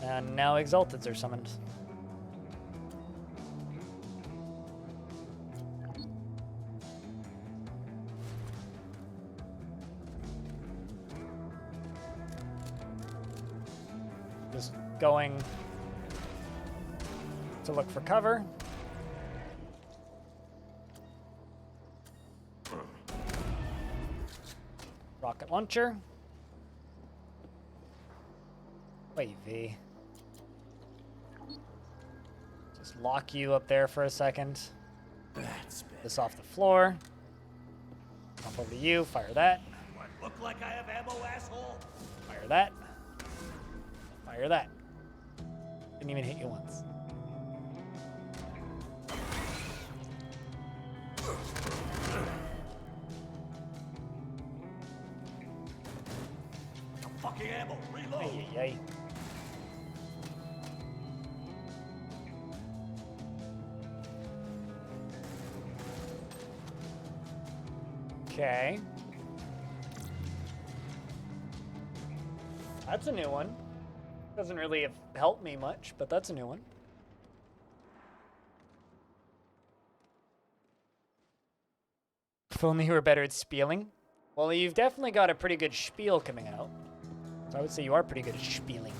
And now Exalteds are summoned. going to look for cover. Rocket launcher. Wait, V. Just lock you up there for a second. That's better. This off the floor. Jump over to you. Fire that. What, look like I have ammo, asshole? Fire that. Fire that. Didn't even hit you once. Fucking ammo, reload. Ay, ay, ay. Okay. That's a new one. Doesn't really have helped me much, but that's a new one. If only you were better at spieling. Well, you've definitely got a pretty good spiel coming out. So I would say you are pretty good at spieling.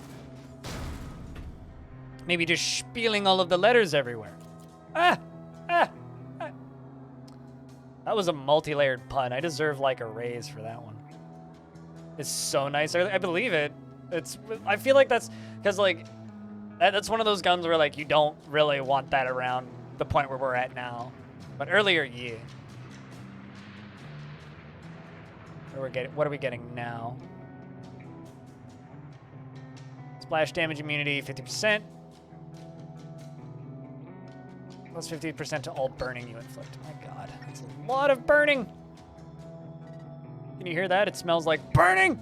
Maybe just spieling all of the letters everywhere. Ah! Ah! Ah! That was a multi-layered pun. I deserve like a raise for that one. It's so nice. I believe it. I feel like that's because like that's one of those guns where like you don't really want that around the point where we're at now. But earlier, yeah. What are we getting now? Splash damage immunity, 50%. Plus 50% to all burning you inflict. My god, that's a lot of burning. Can you hear that? It smells like burning.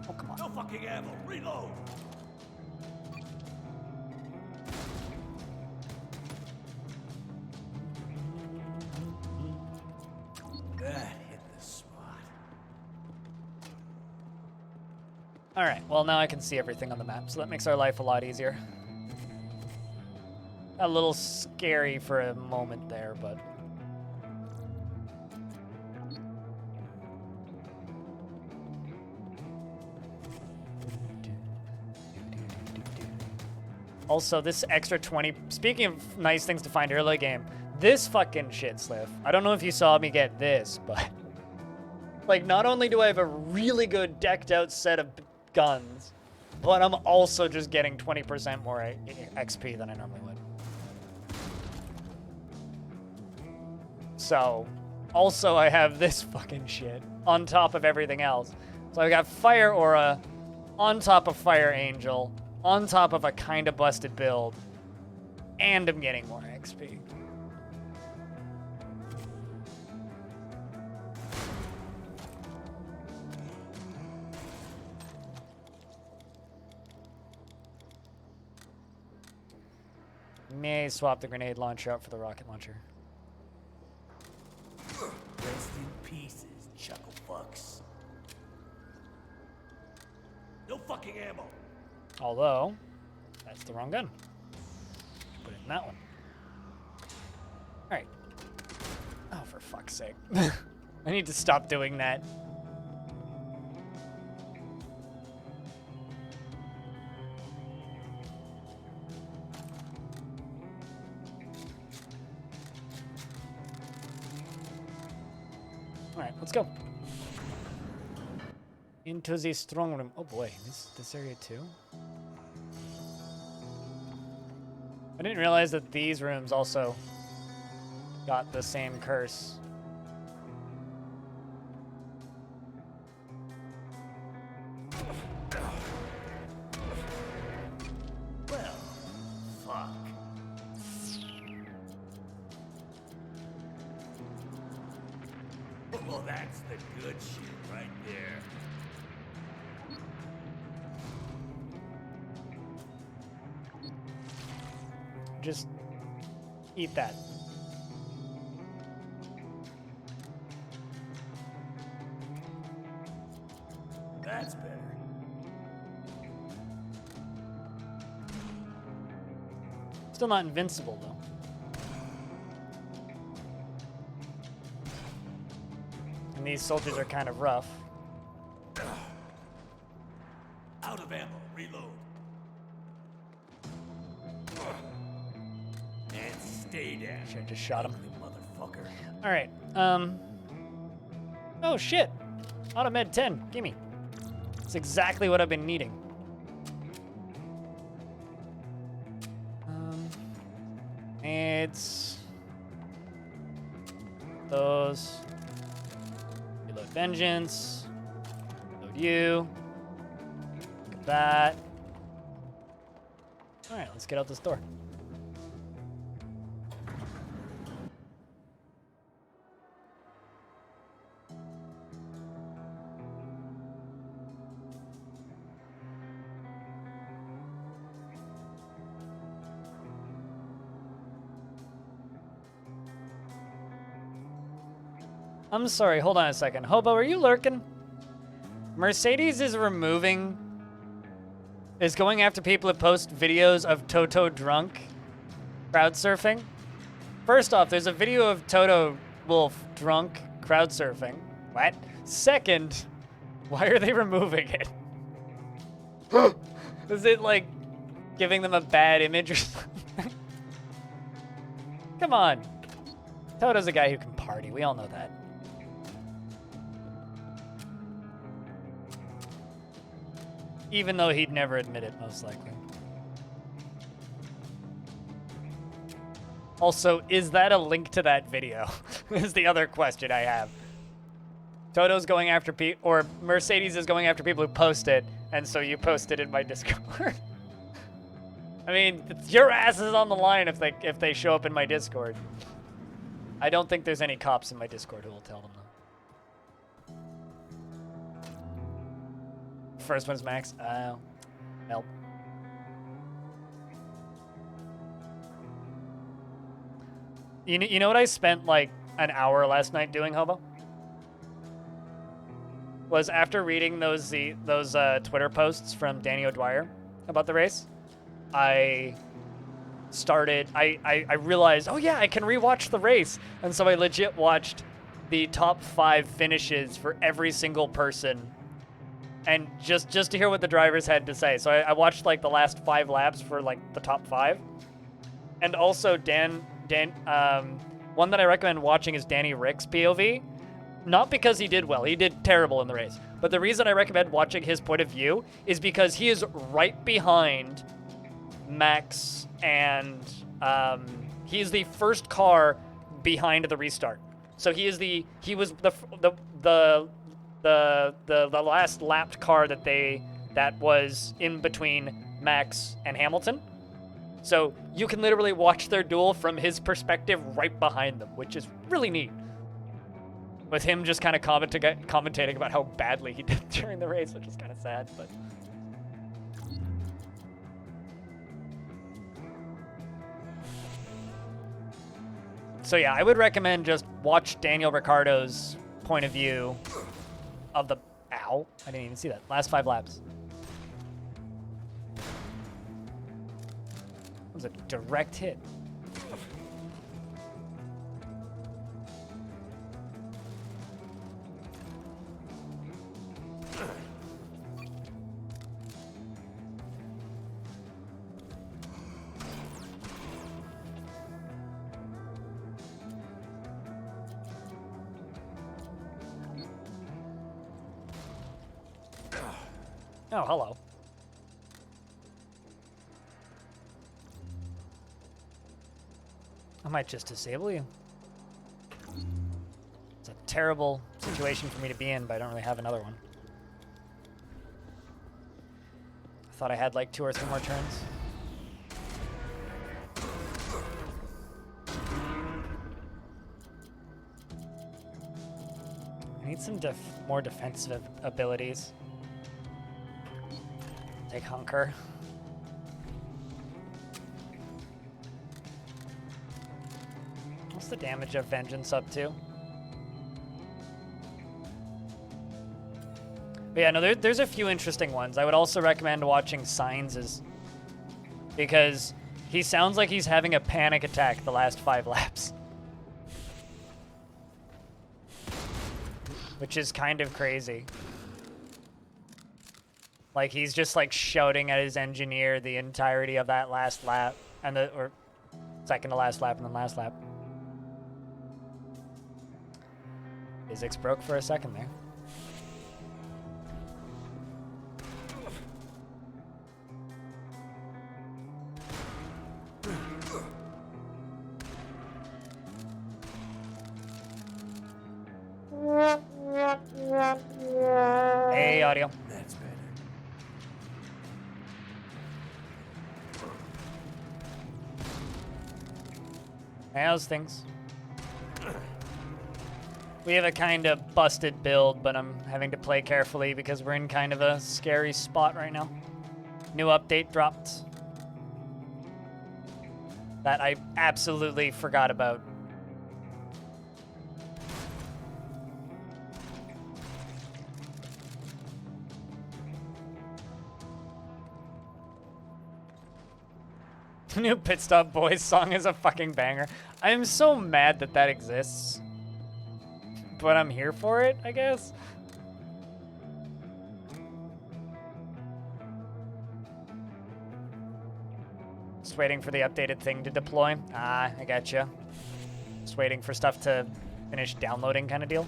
Oh, come on. No fucking ammo, reload. That hit the spot. All right, well, now I can see everything on the map, so that makes our life a lot easier. A little scary for a moment there, but... Also, this extra 20... Speaking of nice things to find early game, this fucking shit, Sliff. I don't know if you saw me get this, but... Like, not only do I have a really good decked out set of guns, but I'm also just getting 20% more XP than I normally would. So, also I have this fucking shit on top of everything else. So I got Fire Aura on top of Fireangel, on top of a kinda busted build, and I'm getting more XP. May swap the grenade launcher out for the rocket launcher. Rest in pieces, chuckle fucks. No fucking ammo. Although, that's the wrong gun. Put it in that one. Alright. Oh, for fuck's sake. I need to stop doing that. Alright, let's go. Into the strong room. Oh boy, this area too? I didn't realize that these rooms also got the same curse. Well, fuck. Well, that's the good shit right there. Just eat that. That's better. Still not invincible though. And these soldiers are kind of rough. Out of ammo, reload. Stay down. Should've just shot him. Ugly motherfucker. All right. Oh shit. Automed 10. Gimme. It's exactly what I've been needing. Meds. Those. Reload Vengeance. Load you. Get that. All right, let's get out this door. I'm sorry, hold on a second. Hobo, are you lurking? Mercedes is going after people who post videos of Toto drunk crowd surfing. First off, there's a video of Toto Wolf drunk crowd surfing. What? Second, why are they removing it? Is it like giving them a bad image or something? Come on. Toto's a guy who can party. We all know that. Even though he'd never admit it, most likely. Also, is that a link to that video? Is the other question I have. Toto's going after or Mercedes is going after people who post it, and so you post it in my Discord. I mean, your ass is on the line if they show up in my Discord. I don't think there's any cops in my Discord who will tell them though. First one's Max. Help. You know what I spent like an hour last night doing, Hobo? Was after reading those Twitter posts from Danny O'Dwyer about the race, I realized, oh yeah, I can rewatch the race. And so I legit watched the top 5 finishes for every single person. And just to hear what the drivers had to say. So I watched like the last 5 laps for like the top 5. And also one that I recommend watching is Danny Rick's POV. Not because he did well, he did terrible in the race. But the reason I recommend watching his point of view is because he is right behind Max and he's the first car behind the restart. So he was the last lapped car that was in between Max and Hamilton. So you can literally watch their duel from his perspective right behind them, which is really neat. With him just kind of commentating about how badly he did during the race, which is kind of sad, but. So yeah, I would recommend just watch Daniel Ricciardo's point of view of the, ow, I didn't even see that, last 5 laps. It was a direct hit. Oh, hello. I might just disable you. It's a terrible situation for me to be in, but I don't really have another one. I thought I had like 2 or 3 more turns. I need some more defensive abilities. Take Hunker. What's the damage of Vengeance up to? But yeah, no, there's a few interesting ones. I would also recommend watching Signs' because he sounds like he's having a panic attack the last 5 laps. Which is kind of crazy. Like, he's just, like, shouting at his engineer the entirety of that last lap. And second to last lap and then last lap. Physics broke for a second there. Hey, audio. That's better. How's things? We have a kind of busted build, but I'm having to play carefully because we're in kind of a scary spot right now. New update dropped that I absolutely forgot about. New Pit Stop Boys song is a fucking banger. I am so mad that that exists. But I'm here for it, I guess. Just waiting for the updated thing to deploy. Ah, I gotcha. Just waiting for stuff to finish downloading kind of deal.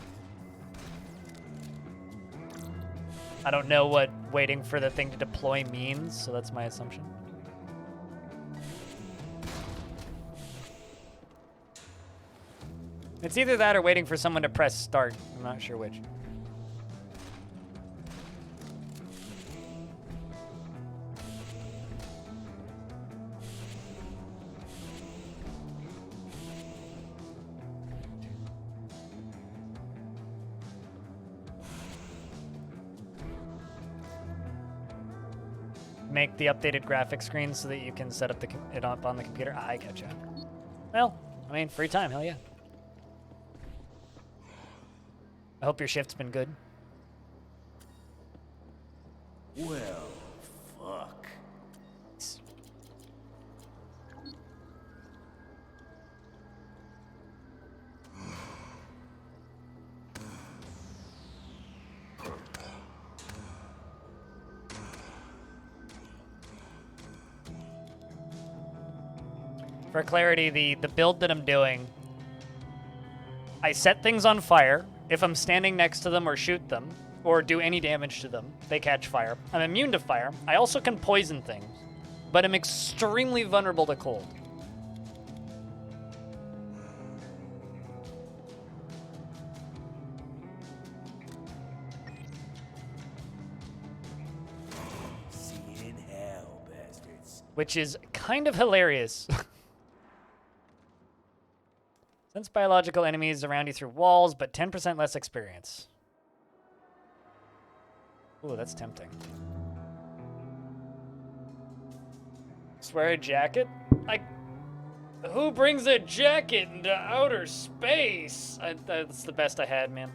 I don't know what waiting for the thing to deploy means, so that's my assumption. It's either that or waiting for someone to press start. I'm not sure which. Make the updated graphics screen so that you can set up it up on the computer. I gotcha. Well, I mean, free time, hell yeah. I hope your shift's been good. Well, fuck. For clarity, the build that I'm doing, I set things on fire. If I'm standing next to them or shoot them, or do any damage to them, they catch fire. I'm immune to fire. I also can poison things, but I'm extremely vulnerable to cold. See you in hell, bastards. Which is kind of hilarious. Sense biological enemies around you through walls, but 10% less experience. Ooh, that's tempting. Swear a jacket? Who brings a jacket into outer space? That's the best I had, man.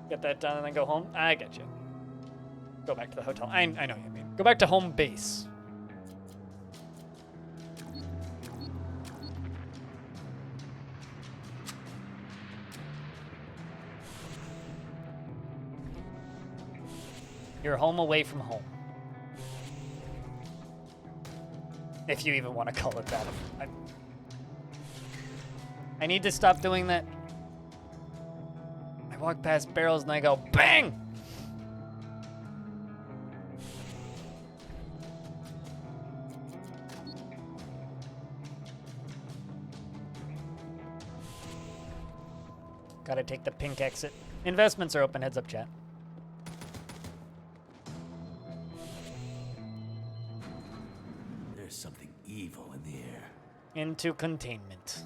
Get that done and then go home? I get you. Go back to the hotel. I know what you mean. Go back to home base. You're home away from home. If you even want to call it that. I need to stop doing that. I walk past barrels and I go, bang! Gotta take the pink exit. Investments are open, heads up, chat. There's something evil in the air. Into containment.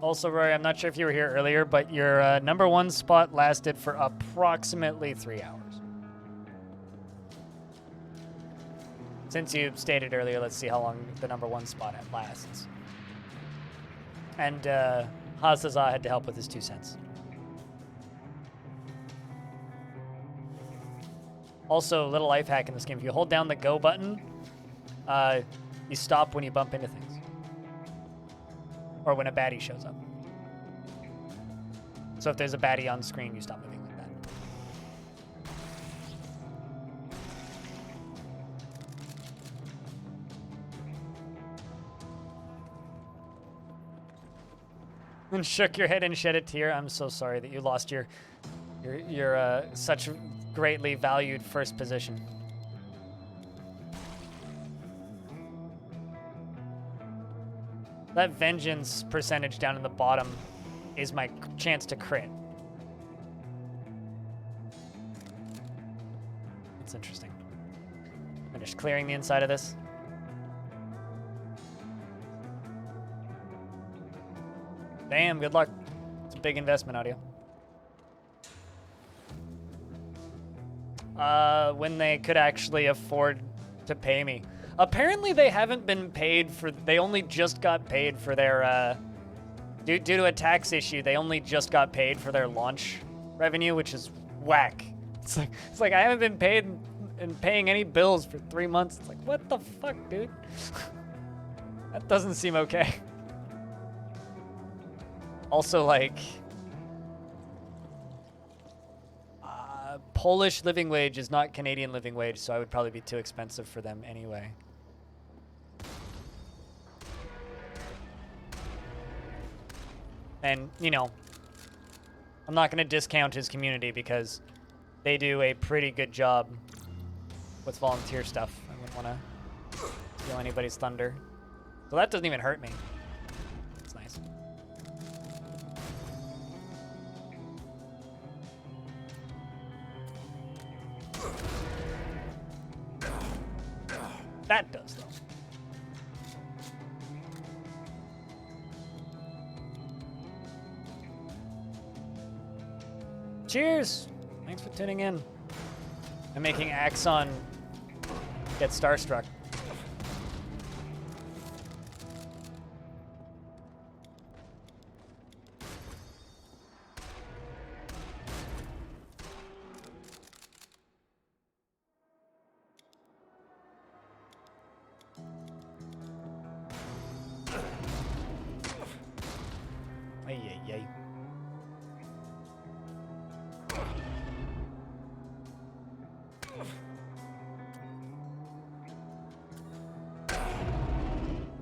Also, Rory, I'm not sure if you were here earlier, but your #1 spot lasted for approximately 3 hours. Since you stated earlier, let's see how long the #1 spot lasts. And Hazaza had to help with his 2 cents. Also, little life hack in this game. If you hold down the go button, you stop when you bump into things. Or when a baddie shows up. So if there's a baddie on screen, you stop moving like that. And shook your head and shed a tear. I'm so sorry that you lost your such greatly valued first position. That vengeance percentage down in the bottom is my chance to crit. That's interesting. Finish clearing the inside of this. Damn, good luck. It's a big investment, audio. When they could actually afford to pay me. Apparently they haven't been paid for, they only just got paid for their, due to a tax issue, they only just got paid for their launch revenue, which is whack. It's like I haven't been paid and paying any bills for 3 months. It's like, what the fuck, dude? That doesn't seem okay. Also, like, Polish living wage is not Canadian living wage, so I would probably be too expensive for them anyway. And, you know, I'm not going to discount his community because they do a pretty good job with volunteer stuff. I wouldn't want to steal anybody's thunder. So that doesn't even hurt me. It's nice. That does, though. Cheers! Thanks for tuning in. I'm making Axon get starstruck. Ay, ay, ay.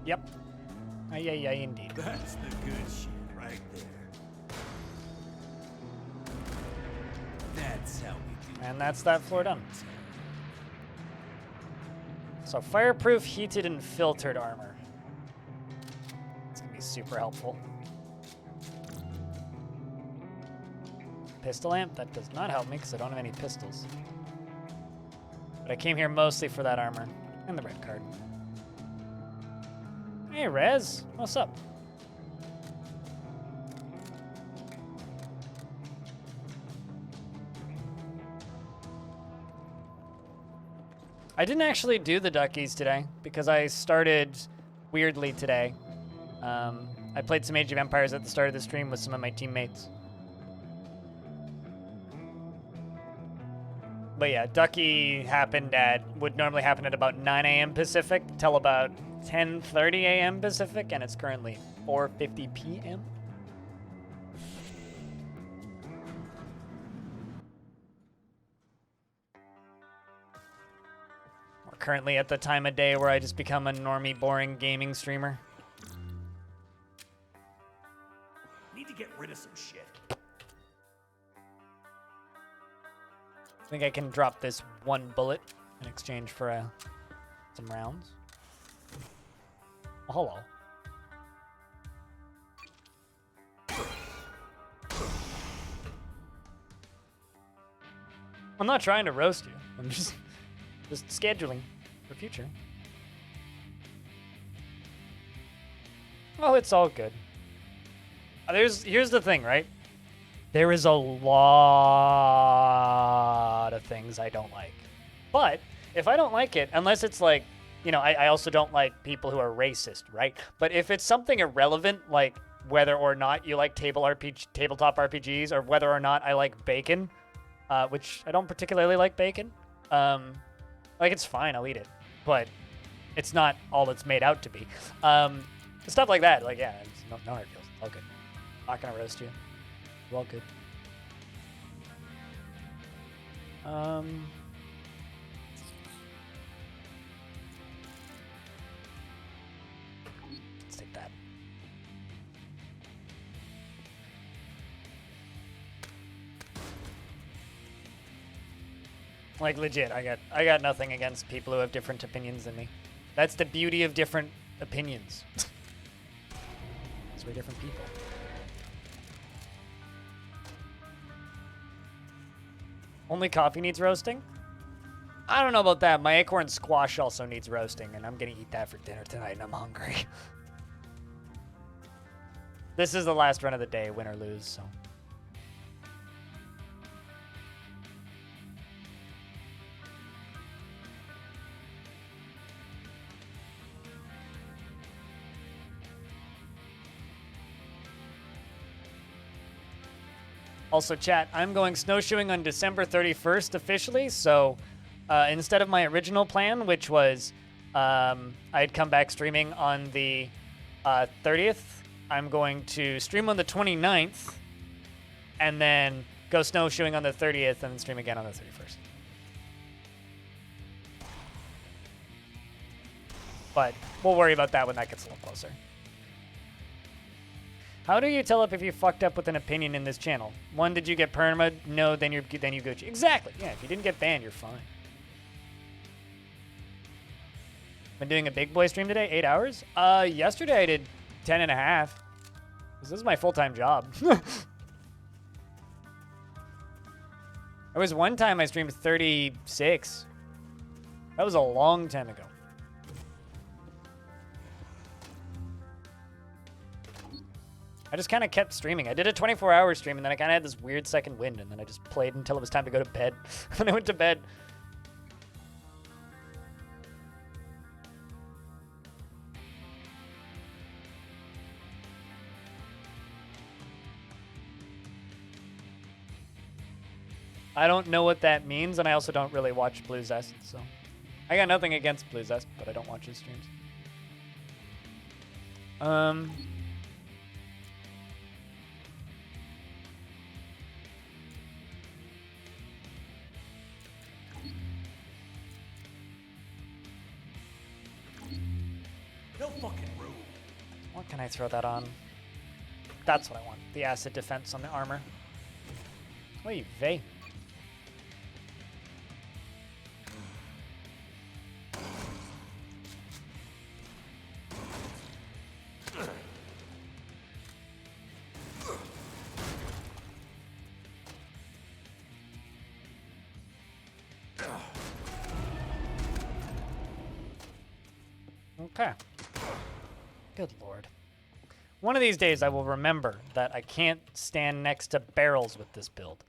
Yep. Ay, ay, ay, indeed. That's the good shit right there. That's how we do. And that's that floor done. So fireproof, heated, and filtered armor. It's gonna be super helpful. Pistol amp, that does not help me because I don't have any pistols. But I came here mostly for that armor and the red card. Hey, Rez, what's up? I didn't actually do the duckies today because I started weirdly today. I played some Age of Empires at the start of the stream with some of my teammates. But yeah, ducky would normally happen at about 9 a.m. Pacific till about 10:30 a.m. Pacific, and it's currently 4:50 p.m. We're currently at the time of day where I just become a normie, boring gaming streamer. Need to get rid of some shit. I think I can drop this one bullet in exchange for some rounds. Oh, hello. I'm not trying to roast you. I'm just scheduling for future. Oh, it's all good. Here's the thing, right? There is a lot of things I don't like. But if I don't like it, unless it's like, you know, I also don't like people who are racist, right? But if it's something irrelevant, like whether or not you like tabletop RPGs, or whether or not I like bacon, which I don't particularly like bacon, like it's fine, I'll eat it. But it's not all it's made out to be. Stuff like that. Like, yeah, it's no hard feels. All good. Not gonna roast you. All good. Let's take that. Like legit, I got nothing against people who have different opinions than me. That's the beauty of different opinions. We're different people. Only coffee needs roasting? I don't know about that. My acorn squash also needs roasting, and I'm gonna eat that for dinner tonight, and I'm hungry. This is the last run of the day, win or lose, so. Also, chat, I'm going snowshoeing on December 31st officially, so instead of my original plan, which was I'd come back streaming on the 30th, I'm going to stream on the 29th, and then go snowshoeing on the 30th, and then stream again on the 31st. But we'll worry about that when that gets a little closer. How do you tell if you fucked up with an opinion in this channel? One, did you get perma? No, then you Gucci. Exactly. Yeah, if you didn't get banned, you're fine. Been doing a big boy stream today, 8 hours? Yesterday I did 10 and a half. This is my full-time job. There was one time I streamed 36. That was a long time ago. I just kind of kept streaming. I did a 24-hour stream, and then I kind of had this weird second wind, and then I just played until it was time to go to bed. When I went to bed. I don't know what that means, and I also don't really watch Blue Zest, so. I got nothing against Blue Zest, but I don't watch his streams. No fucking room. What can I throw that on? That's what I want. The acid defense on the armor. Oy vey. Okay. Good lord. One of these days I will remember that I can't stand next to barrels with this build.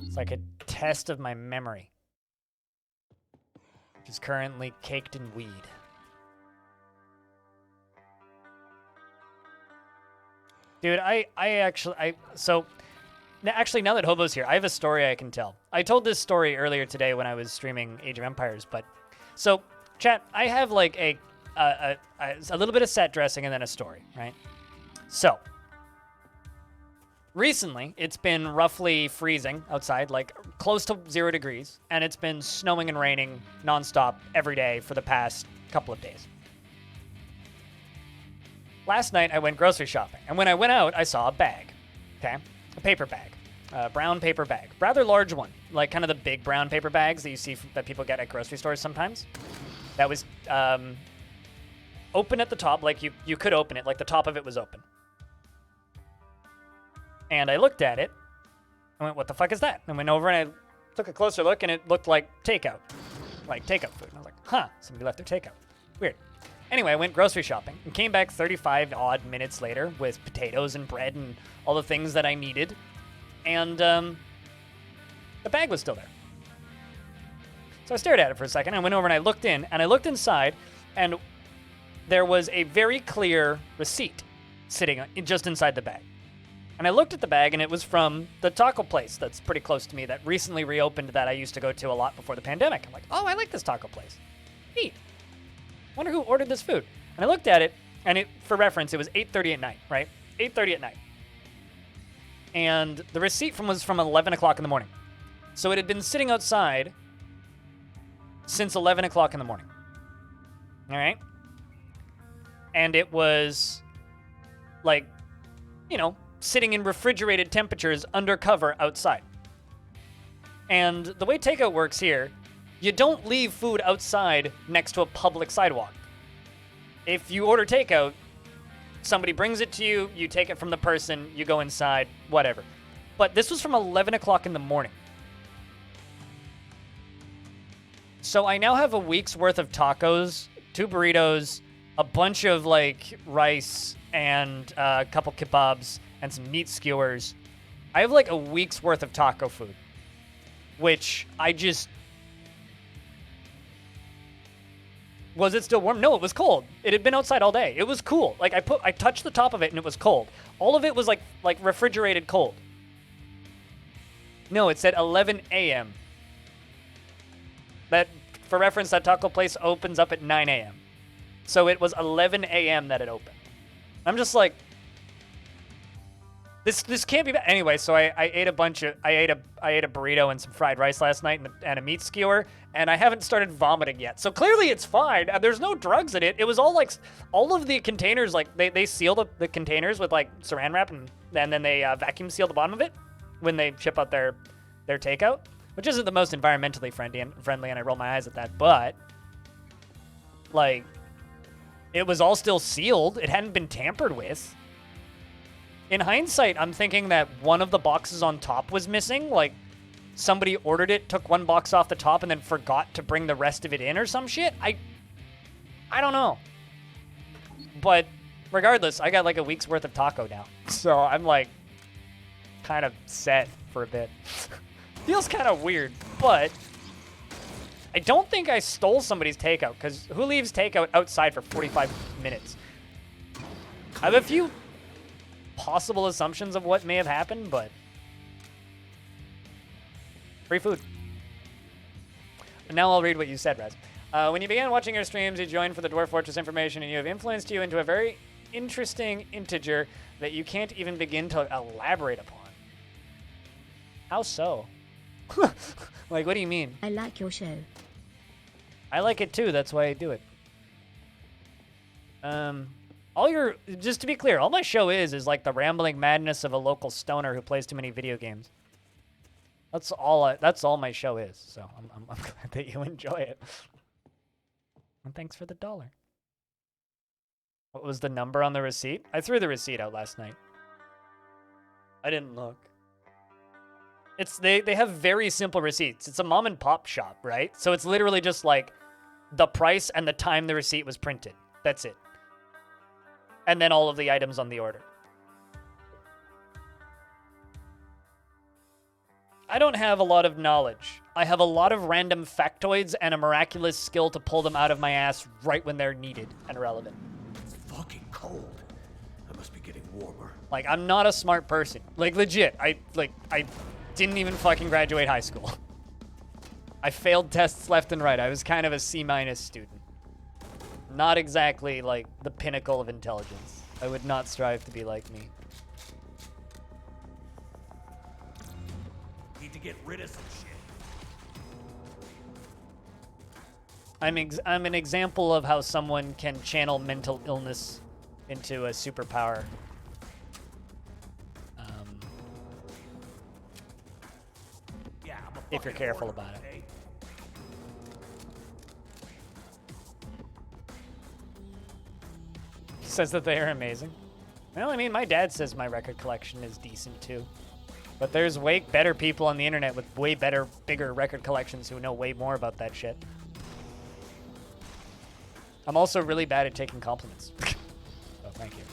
It's like a test of my memory, which is currently caked in weed. Dude, actually, now that Hobo's here, I have a story I can tell. I told this story earlier today when I was streaming Age of Empires, but... So, chat, I have like a little bit of set dressing and then a story, right? So, recently, it's been roughly freezing outside, like close to 0 degrees, and it's been snowing and raining nonstop every day for the past couple of days. Last night, I went grocery shopping, and when I went out, I saw a bag, okay? A paper bag. A brown paper bag. Rather large one. Like kind of the big brown paper bags that you see that people get at grocery stores sometimes. That was open at the top. Like you could open it. Like the top of it was open. And I looked at it. I went, what the fuck is that? And I went over and I took a closer look and it looked like takeout. Like takeout food. And I was like, huh, somebody left their takeout. Weird. Anyway, I went grocery shopping and came back 35 odd minutes later with potatoes and bread and all the things that I needed. And the bag was still there. So I stared at it for a second. I went over and I looked in, and I looked inside, and there was a very clear receipt sitting just inside the bag. And I looked at the bag, and it was from the taco place that's pretty close to me that recently reopened that I used to go to a lot before the pandemic. I'm like, oh, I like this taco place. Neat. Wonder who ordered this food. And I looked at it, and for reference, it was 8:30 at night, right? 8:30 at night. And the receipt was from 11 o'clock in the morning. So it had been sitting outside since 11 o'clock in the morning. All right? And it was, like, you know, sitting in refrigerated temperatures under cover outside. And the way takeout works here, you don't leave food outside next to a public sidewalk. If you order takeout, somebody brings it to you, you take it from the person, you go inside, whatever. But this was from 11 o'clock in the morning. So I now have a week's worth of tacos, 2 burritos, a bunch of, like, rice, and a couple kebabs, and some meat skewers. I have, like, a week's worth of taco food, which I just... Was it still warm? No, it was cold. It had been outside all day. It was cool. Like, I touched the top of it, and it was cold. All of it was, like refrigerated cold. No, it said 11 a.m. That, for reference, that taco place opens up at 9 a.m. So it was 11 a.m. that it opened. I'm just like, this can't be bad. Anyway, so I ate a burrito and some fried rice last night and a meat skewer, and I haven't started vomiting yet. So clearly it's fine. There's no drugs in it. It was all like, all of the containers, like they seal the containers with like saran wrap and then they vacuum seal the bottom of it when they ship out their takeout, which isn't the most environmentally friendly, and I roll my eyes at that, but like, it was all still sealed. It hadn't been tampered with. In hindsight, I'm thinking that one of the boxes on top was missing. Like, somebody ordered it, took one box off the top, and then forgot to bring the rest of it in or some shit. I don't know. But regardless, I got like a week's worth of taco now. So I'm like kind of set for a bit. Feels kind of weird, but I don't think I stole somebody's takeout, because who leaves takeout outside for 45 minutes? I have a few possible assumptions of what may have happened, but free food. And now I'll read what you said, Raz. When you began watching your streams, you joined for the Dwarf Fortress information, and you have influenced you into a very interesting integer that you can't even begin to elaborate upon. How so? Like, what do you mean? I like your show. I like it too, that's why I do it. Just to be clear, all my show is like the rambling madness of a local stoner who plays too many video games. That's all my show is, so I'm glad that you enjoy it. And thanks for the $1. What was the number on the receipt? I threw the receipt out last night. I didn't look. They have very simple receipts. It's a mom and pop shop, right? So it's literally just like the price and the time the receipt was printed. That's it. And then all of the items on the order. I don't have a lot of knowledge. I have a lot of random factoids and a miraculous skill to pull them out of my ass right when they're needed and relevant. It's fucking cold. I must be getting warmer. Like, I'm not a smart person. Like, legit. I didn't even fucking graduate high school. I failed tests left and right. I was kind of a C- student. Not exactly, like, the pinnacle of intelligence. I would not strive to be like me. Need to get rid of some shit. I'm an example of how someone can channel mental illness into a superpower. Yeah, I'm a If you're fucking careful hoarder, about it. okay? Says that they are amazing. Well, I mean, my dad says my record collection is decent too. But there's way better people on the internet with way better, bigger record collections who know way more about that shit. I'm also really bad at taking compliments. So thank you.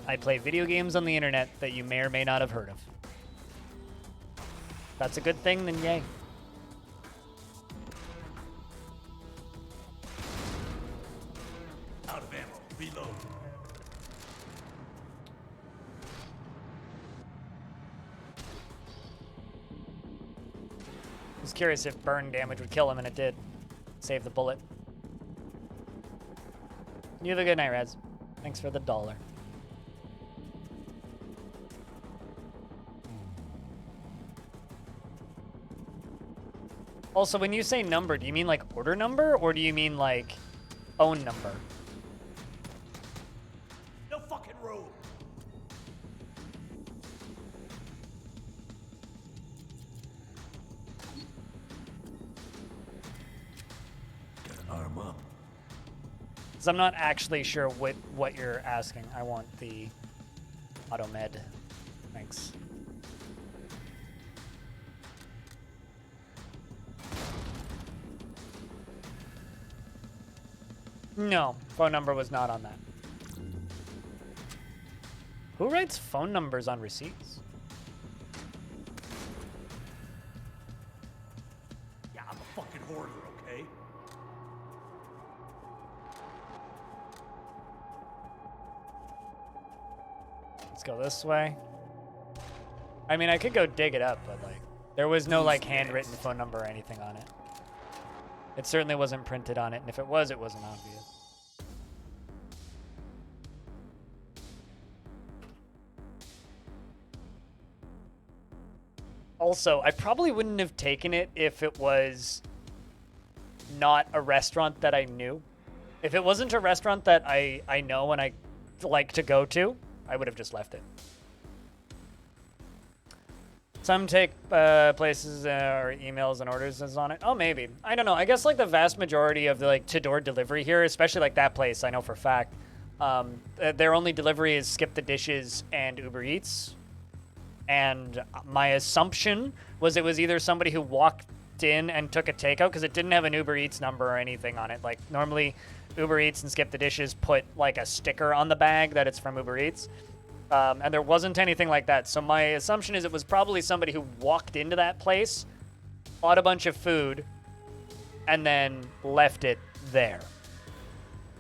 I play video games on the internet that you may or may not have heard of. If that's a good thing, then yay. Out of ammo. Reload. was curious if burn damage would kill him, and it did. Save the bullet. You have a good night, Raz. Thanks for the $1. Also, when you say number, do you mean like order number, or do you mean like phone number? No fucking room. Gotta arm up. Because I'm not actually sure what you're asking. I want the auto med. Thanks. No, phone number was not on that. Who writes phone numbers on receipts? Yeah, I'm a fucking hoarder, okay? Let's go this way. I mean, I could go dig it up, but like, there was no like handwritten phone number or anything on it. It certainly wasn't printed on it, and if it was, it wasn't obvious. Also, I probably wouldn't have taken it if it was not a restaurant that I knew. If it wasn't a restaurant that I know and I like to go to, I would have just left it. Some take places or emails and orders is on it. Oh, maybe. I don't know. I guess like the vast majority of the like to-door delivery here, especially like that place, I know for a fact, their only delivery is Skip the Dishes and Uber Eats. And my assumption was it was either somebody who walked in and took a takeout because it didn't have an Uber Eats number or anything on it. Like normally Uber Eats and Skip the Dishes put like a sticker on the bag that it's from Uber Eats. And there wasn't anything like that. So my assumption is it was probably somebody who walked into that place, bought a bunch of food, and then left it there.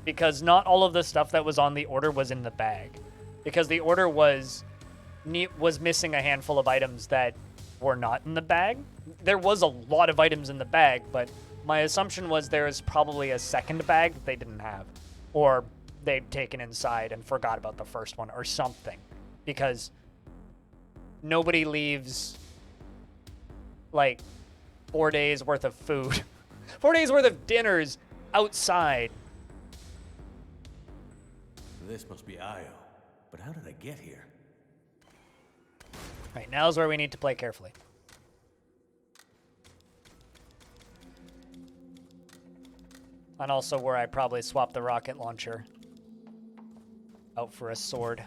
Because not all of the stuff that was on the order was in the bag. Because the order was missing a handful of items that were not in the bag. There was a lot of items in the bag, but my assumption was there was probably a second bag that they didn't have. Or they'd taken inside and forgot about the first one or something. Because nobody leaves like 4 days worth of food, 4 days worth of dinners outside. This must be Io. But how did I get here? Right, now's where we need to play carefully. And also where I probably swap the rocket launcher out for a sword.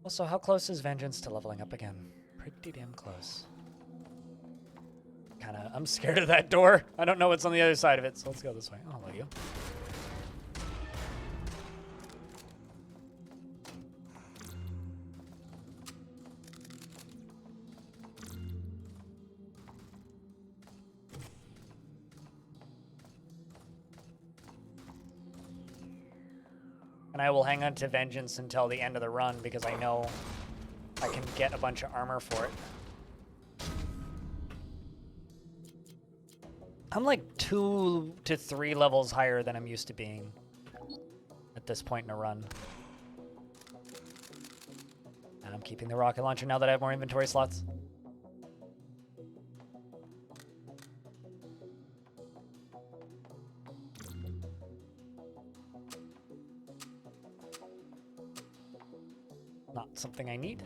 Also, how close is Vengeance to leveling up again? Pretty damn close. I'm scared of that door. I don't know what's on the other side of it, so let's go this way. Oh, hello you. And I will hang on to Vengeance until the end of the run because I know I can get a bunch of armor for it. I'm like 2 to 3 levels higher than I'm used to being at this point in a run. And I'm keeping the rocket launcher now that I have more inventory slots. Not something I need.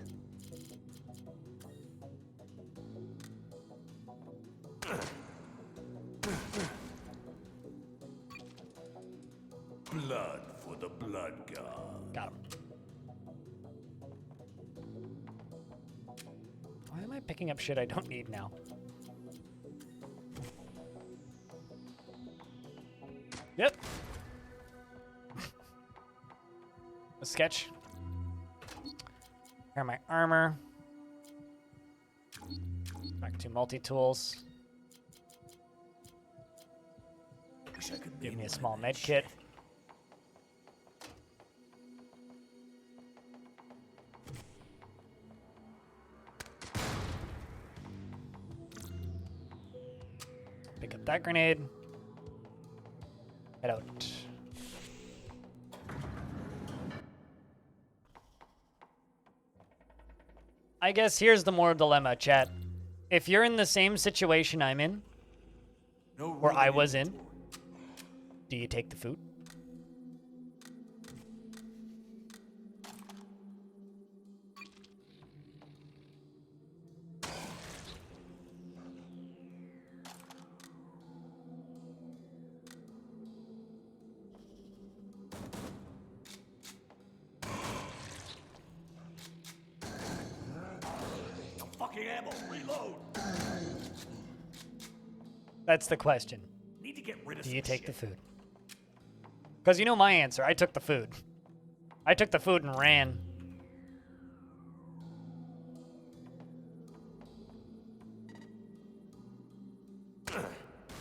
Blood for the blood god. Got him. Why am I picking up shit I don't need now? Yep. A sketch. Here are my armor. Back to multi-tools. Wish I could Give me a one small of med that kit. shit. that grenade. Head out. I guess here's the moral dilemma, chat. If you're in the same situation I'm in, or I was in, do you take the food? Fucking ammo, reload. That's the question. Need to get rid of Do some you take shit. the food? Because you know my answer. I took the food. I took the food and ran.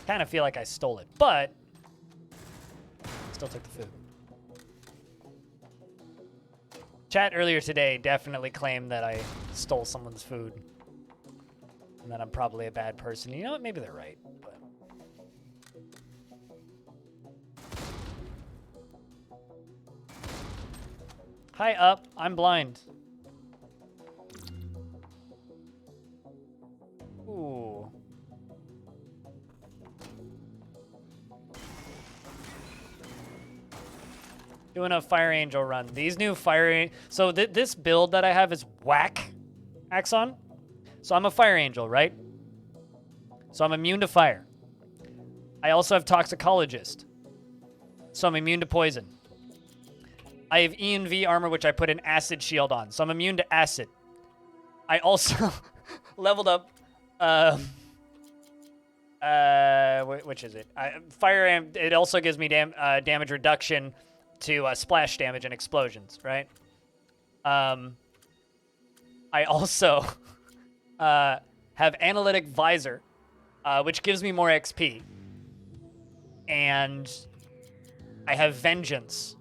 Kind of feel like I stole it, but still took the food. Chat earlier today definitely claimed that I stole someone's food. And that I'm probably a bad person. You know what? Maybe they're right. But hi, up. I'm blind. Ooh. Doing a Fireangel run. These new so this build that I have is whack Axon. So I'm a Fireangel, right? So I'm immune to fire. I also have Toxicologist. So I'm immune to poison. I have ENV armor, which I put an acid shield on. So I'm immune to acid. I also leveled up, which is it? It also gives me damage reduction to splash damage and explosions, right? I also have Analytic Visor, which gives me more XP. And I have Vengeance.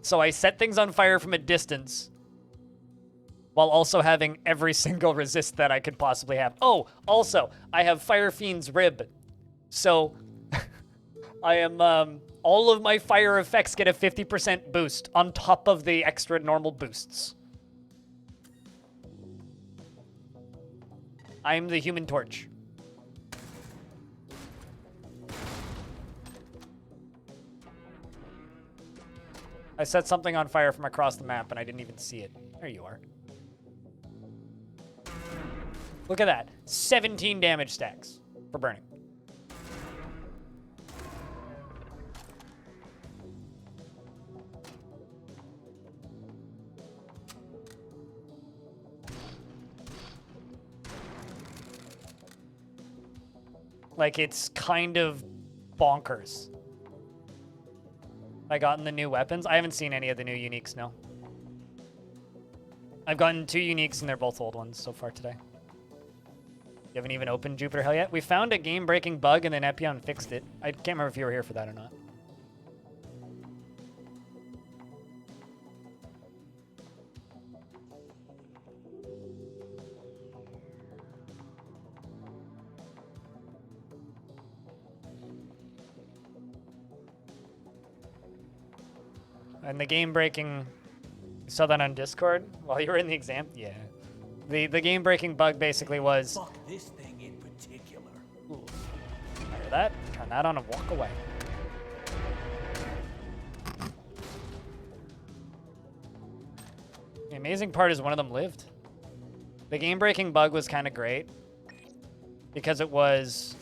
So I set things on fire from a distance while also having every single resist that I could possibly have. Oh, also, I have Fire Fiend's Rib. So I am, all of my fire effects get a 50% boost on top of the extra normal boosts. I'm the Human Torch. I set something on fire from across the map and I didn't even see it. There you are. Look at that. 17 damage stacks for burning. Like, it's kind of bonkers. I gotten the new weapons. I haven't seen any of the new uniques, no. I've gotten 2 uniques and they're both old ones so far today. You haven't even opened Jupiter Hell yet? We found a game-breaking bug and then Epion fixed it. I can't remember if you were here for that or not. And the game-breaking... You saw that on Discord while you were in the exam? Yeah. The game-breaking bug basically was... Fuck this thing in particular. Ooh. Fire that, turn that on and walk away. The amazing part is one of them lived. The game-breaking bug was kind of great because it was...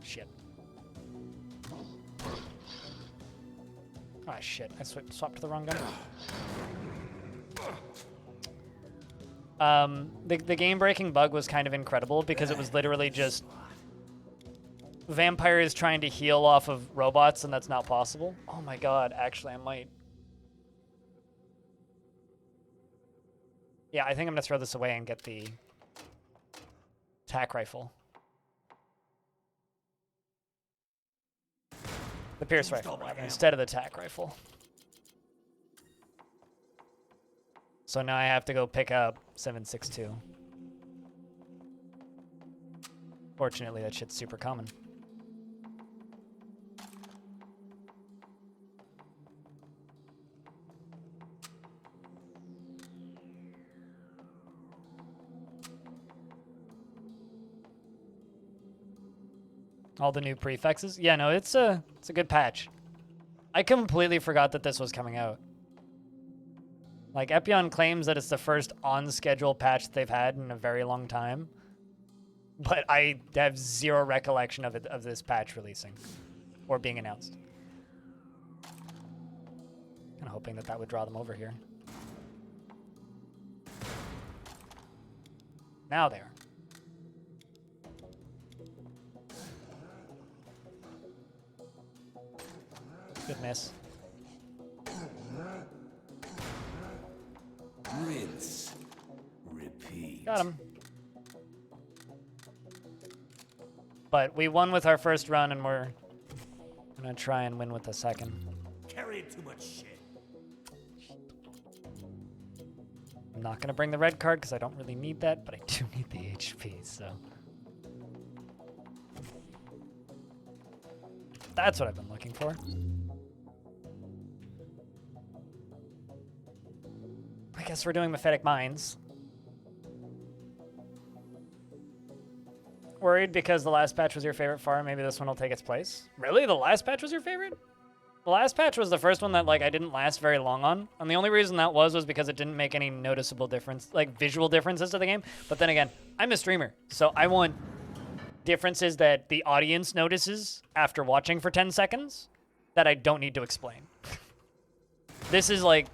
Shit. Ah, shit. I swapped to the wrong gun. The game-breaking bug was kind of incredible because it was literally just vampires trying to heal off of robots, and that's not possible. Oh my god, actually, I might... Yeah, I think I'm gonna throw this away and get the tac rifle. The Pierce rifle, rather, instead of the tac rifle. So now I have to go pick up 762. Fortunately, that shit's super common. All the new prefixes? Yeah, no, it's a good patch. I completely forgot that this was coming out. Like, Epion claims that it's the first on-schedule patch they've had in a very long time. But I have zero recollection of this patch releasing or being announced. Kind of hoping that would draw them over here. Now they are. Good miss. Rinse. Repeat. Got him. But we won with our first run, and we're gonna try and win with the second. Carrying too much shit. I'm not gonna bring the red card because I don't really need that, but I do need the HP, so. That's what I've been looking for. I guess we're doing Mephitic Mines. Worried because the last patch was your favorite farm, maybe this one will take its place. Really? The last patch was your favorite? The last patch was the first one that like I didn't last very long on. And the only reason that was because it didn't make any noticeable difference, like visual differences to the game. But then again, I'm a streamer, so I want differences that the audience notices after watching for 10 seconds that I don't need to explain. This is like,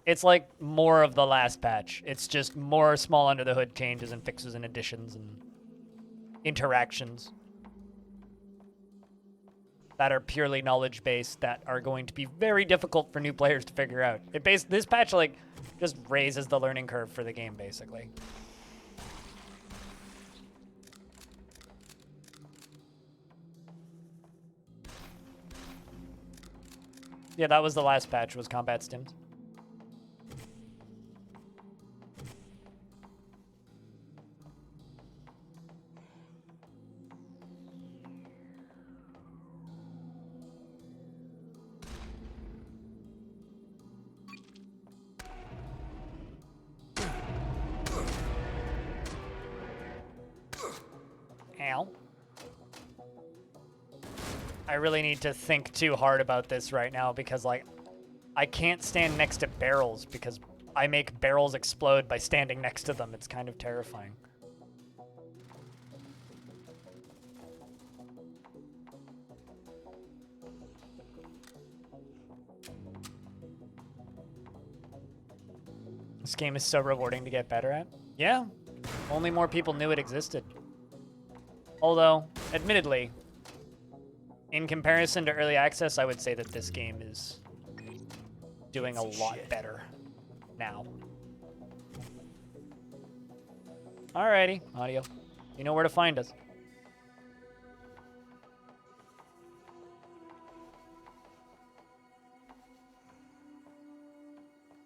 it's like more of the last patch. It's just more small under the hood changes and fixes and additions and interactions that are purely knowledge based that are going to be very difficult for new players to figure out. This patch like just raises the learning curve for the game basically. Yeah, that was the last patch, was combat stims. Ow. I really need to think too hard about this right now because, like, I can't stand next to barrels because I make barrels explode by standing next to them. It's kind of terrifying. This game is so rewarding to get better at. Yeah, only more people knew it existed. Although, admittedly, in comparison to early access, I would say that this game is doing a lot better now. Alrighty, audio. You know where to find us.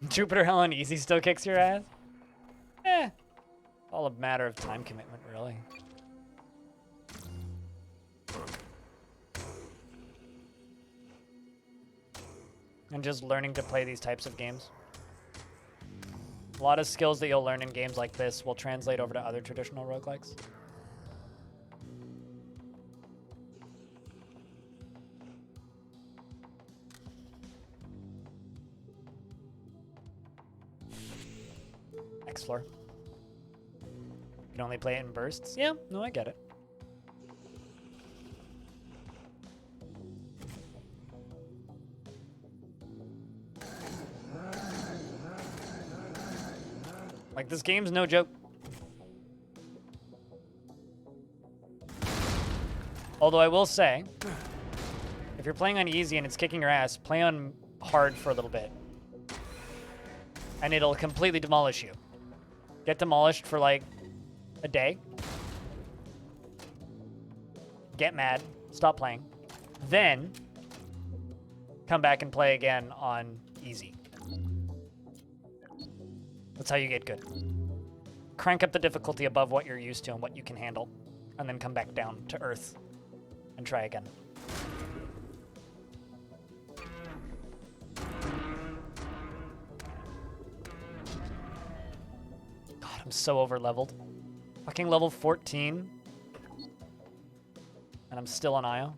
Jupiter Hell on easy still kicks your ass? Eh. All a matter of time commitment, really. And just learning to play these types of games. A lot of skills that you'll learn in games like this will translate over to other traditional roguelikes. Next floor. You can only play it in bursts? Yeah, no, I get it. Like, this game's no joke. Although I will say, if you're playing on easy and it's kicking your ass, play on hard for a little bit. And it'll completely demolish you. Get demolished for like a day. Get mad. Stop playing. Then come back and play again on easy. That's how you get good. Crank up the difficulty above what you're used to and what you can handle, and then come back down to earth and try again. God, I'm so over-leveled. Fucking level 14. And I'm still on IO.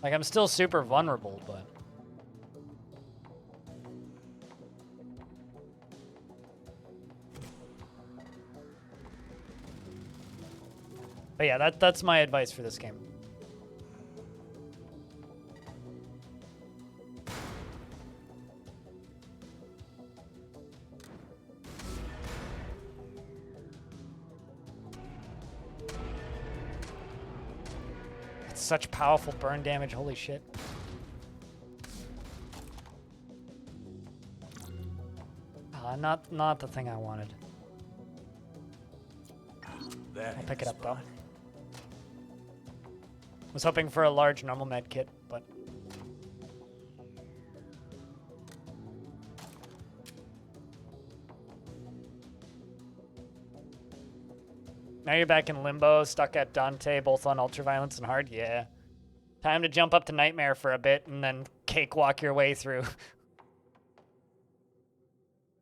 Like, I'm still super vulnerable, but... But yeah, that's my advice for this game. It's such powerful burn damage, holy shit. Not the thing I wanted. I'll pick it up though. Was hoping for a large normal med kit, but now you're back in limbo, stuck at Dante, both on ultraviolence and hard. Yeah, time to jump up to nightmare for a bit and then cakewalk your way through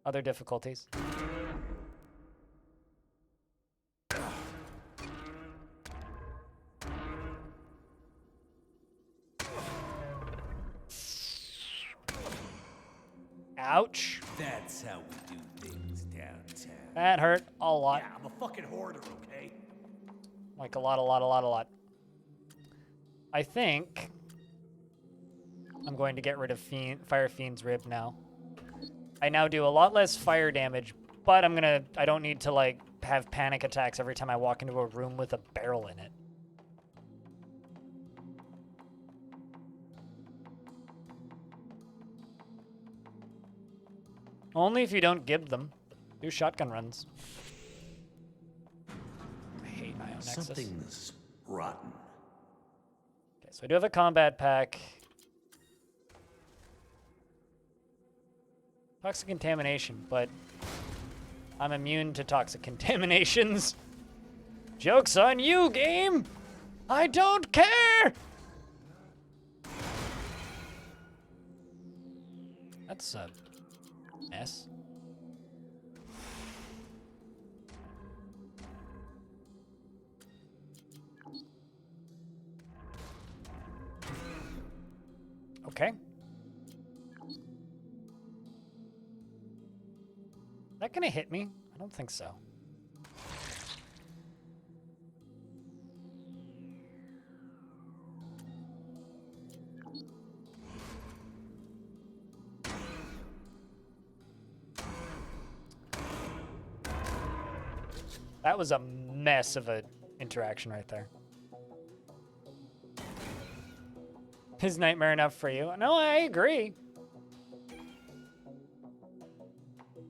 other difficulties. Ouch. That's how we do things downtown. That hurt a lot. Yeah, I'm a fucking hoarder, okay? Like a lot. I think I'm going to get rid of Fire Fiend's Rib now. I now do a lot less fire damage, but I don't need to like have panic attacks every time I walk into a room with a barrel in it. Only if you don't gib them. Do shotgun runs. I hate IO Nexus. Something's rotten. Okay, so I do have a combat pack. Toxic contamination, but I'm immune to toxic contaminations. Joke's on you, game! I don't care! That's a mess. Okay. Is that gonna hit me? I don't think so. That was a mess of an interaction right there. Is nightmare enough for you? No, I agree.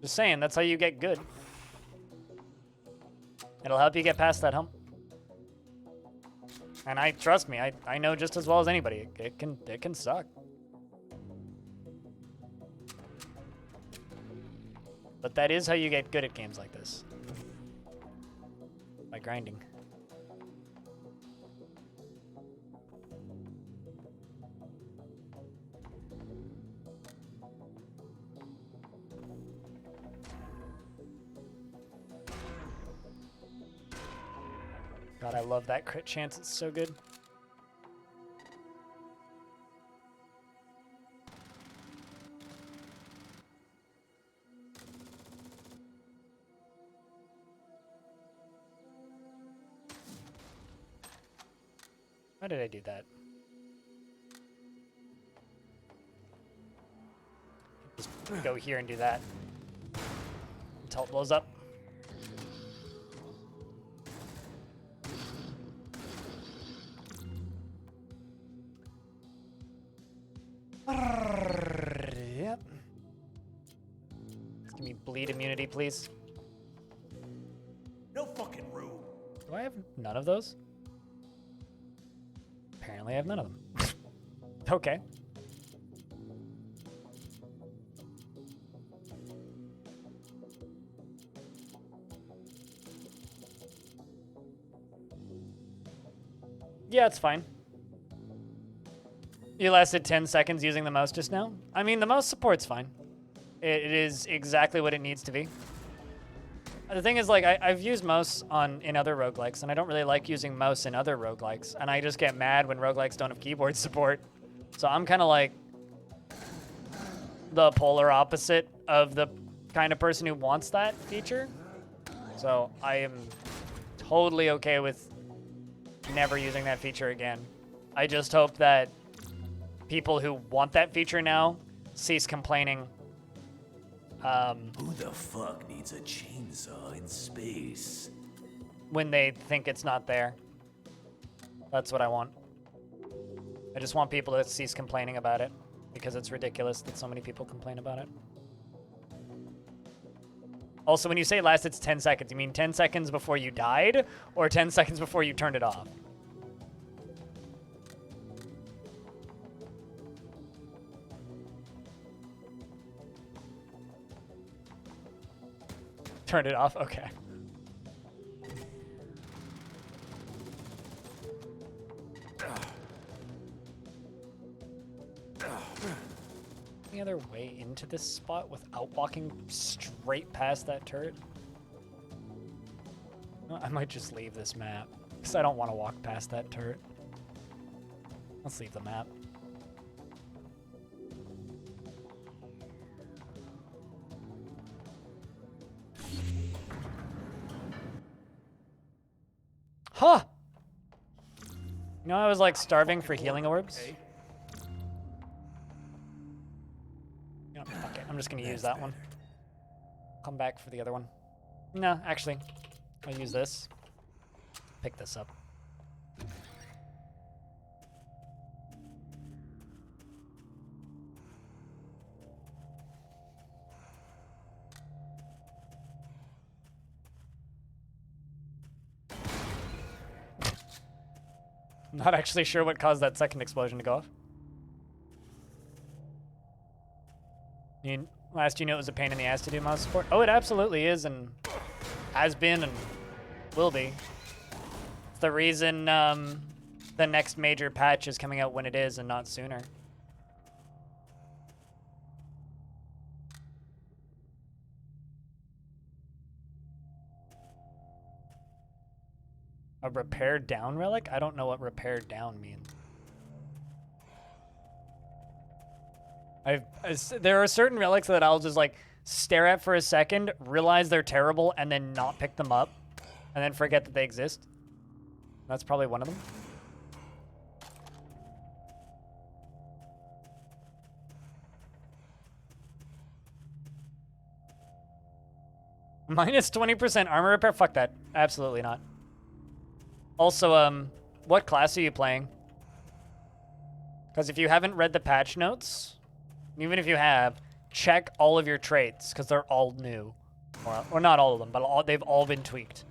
Just saying, that's how you get good. It'll help you get past that hump. And trust me, I know just as well as anybody, it can suck. But that is how you get good at games like this. By grinding. God, I love that crit chance. It's so good. How did I do that? Just go here and do that until it blows up. Yep. Give me bleed immunity, please. No fucking room. Do I have none of those? Apparently I have none of them. Okay. Yeah, it's fine. You lasted 10 seconds using the mouse just now. I mean, the mouse support's fine. It is exactly what it needs to be. The thing is, like, I've used mouse in other roguelikes, and I don't really like using mouse in other roguelikes, and I just get mad when roguelikes don't have keyboard support. So I'm kind of like the polar opposite of the kind of person who wants that feature. So I am totally okay with never using that feature again. I just hope that people who want that feature now cease complaining. Who the fuck needs a chainsaw in space? When they think it's not there. That's what I want. I just want people to cease complaining about it because it's ridiculous that so many people complain about it. Also, when you say last, it's 10 seconds. You mean 10 seconds before you died or 10 seconds before you turned it off? Turned it off? Okay. Any other way into this spot without walking straight past that turret? Well, I might just leave this map because I don't want to walk past that turret. Let's leave the map. Huh! You know, I was like starving for healing orbs. You know, fuck it. I'm just gonna use that one. Come back for the other one. No, actually, I'll use this. Pick this up. I'm not actually sure what caused that second explosion to go off. Last you knew it was a pain in the ass to do mouse support? Oh, it absolutely is and has been and will be. It's the reason the next major patch is coming out when it is and not sooner. A repair down relic? I don't know what repair down means. There are certain relics that I'll just like stare at for a second, realize they're terrible, and then not pick them up, and then forget that they exist. That's probably one of them. Minus 20% armor repair? Fuck that. Absolutely not. Also, what class are you playing? Because if you haven't read the patch notes, even if you have, check all of your traits, because they're all new. Or not all of them, but they've all been tweaked.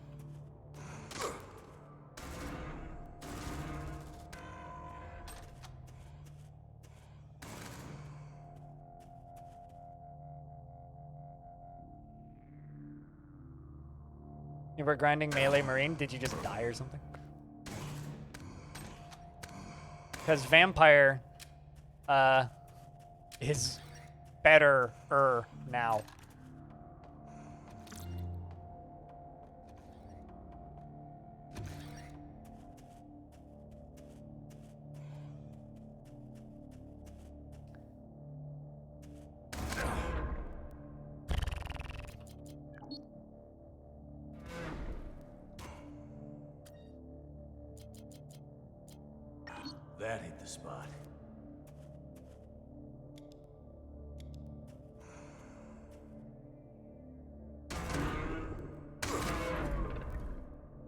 You were grinding melee marine? Did you just die or something? Because vampire is better now. That hit the spot.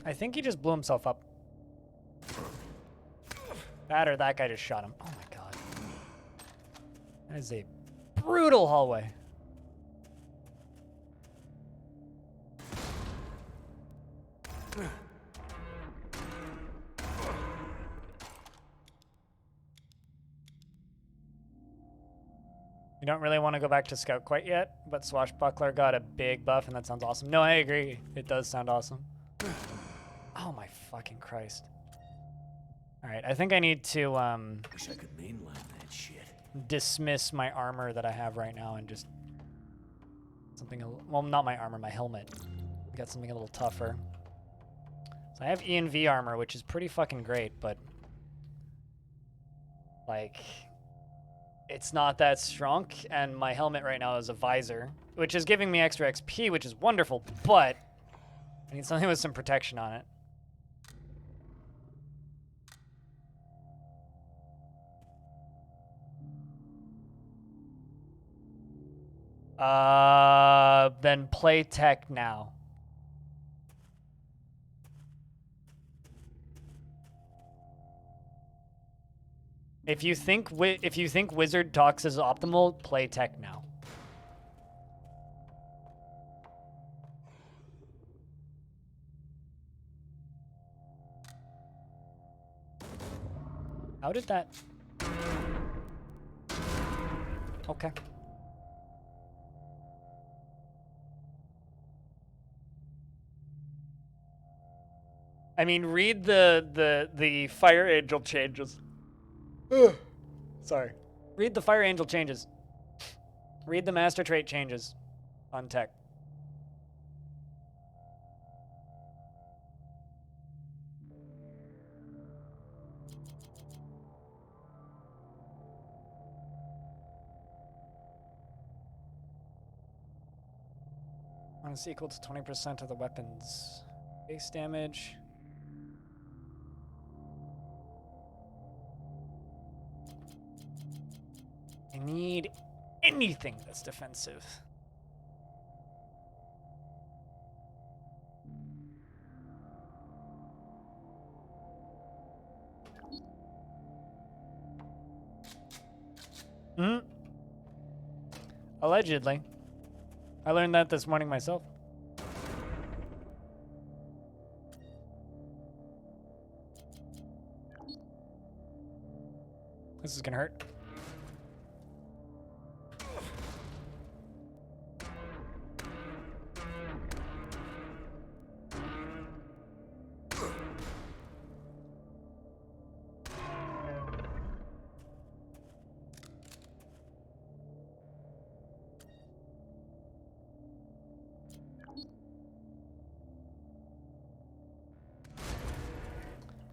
I think he just blew himself up. That or that guy just shot him. Oh my god. That is a brutal hallway. You don't really want to go back to Scout quite yet, but Swashbuckler got a big buff, and that sounds awesome. No, I agree. It does sound awesome. Oh my fucking Christ. Alright, I think I need to Wish I could mainline that shit. dismiss my armor that I have right now and just something, well, not my armor, my helmet. Got something a little tougher. So I have E and V armor, which is pretty fucking great, but like it's not that strong, and my helmet right now is a visor, which is giving me extra XP, which is wonderful, but I need something with some protection on it. Then play tech now. If you think Wizard Talks is optimal, play tech now. How did that? Okay. I mean, read the Fireangel changes. Sorry. Read the Fireangel changes. Read the master trait changes on tech. When it's equal to 20% of the weapon's base damage. I need anything that's defensive. Allegedly. I learned that this morning myself. This is gonna hurt.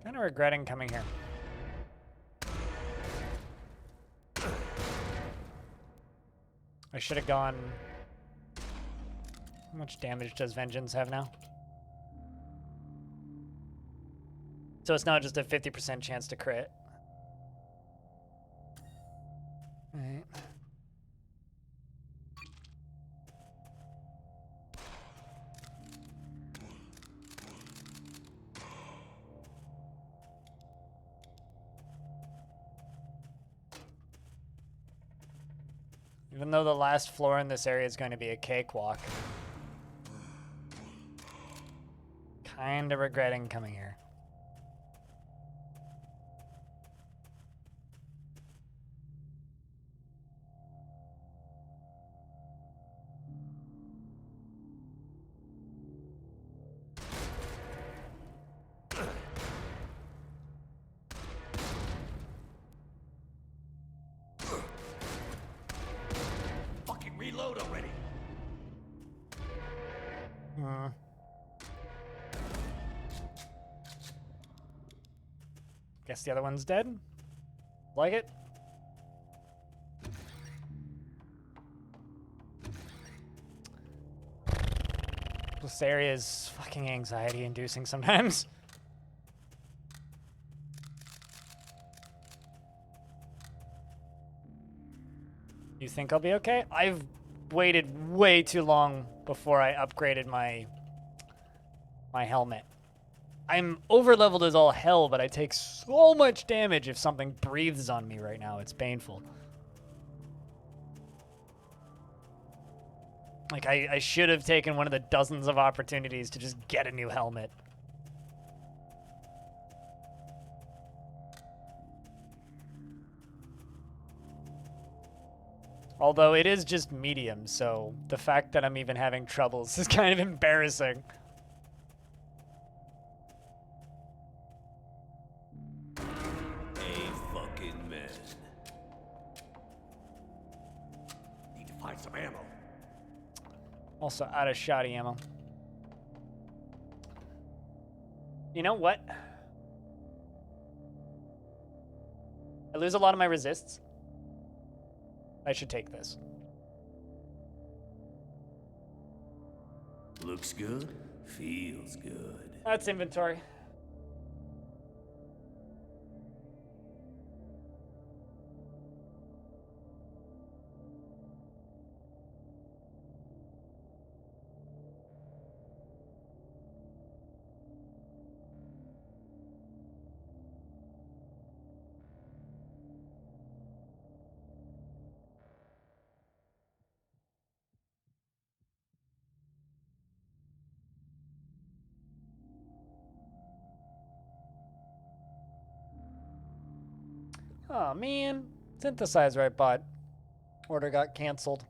Kind of regretting coming here. I should have gone. How much damage does Vengeance have now? So it's not just a 50% chance to crit. Alright. Even though the last floor in this area is going to be a cakewalk. Kind of regretting coming here. Reload already. Guess the other one's dead. Like it? This area is fucking anxiety inducing sometimes. You think I'll be okay? I've waited way too long before I upgraded my helmet. I'm over-leveled as all hell, but I take so much damage if something breathes on me right now. It's painful. Like, I should have taken one of the dozens of opportunities to just get a new helmet. Although it is just medium, so the fact that I'm even having troubles is kind of embarrassing. find some ammo. Also out of shoddy ammo. You know what? I lose a lot of my resists. I should take this. Looks good, feels good. That's inventory. Oh man, synthesizer I bought. Order got canceled.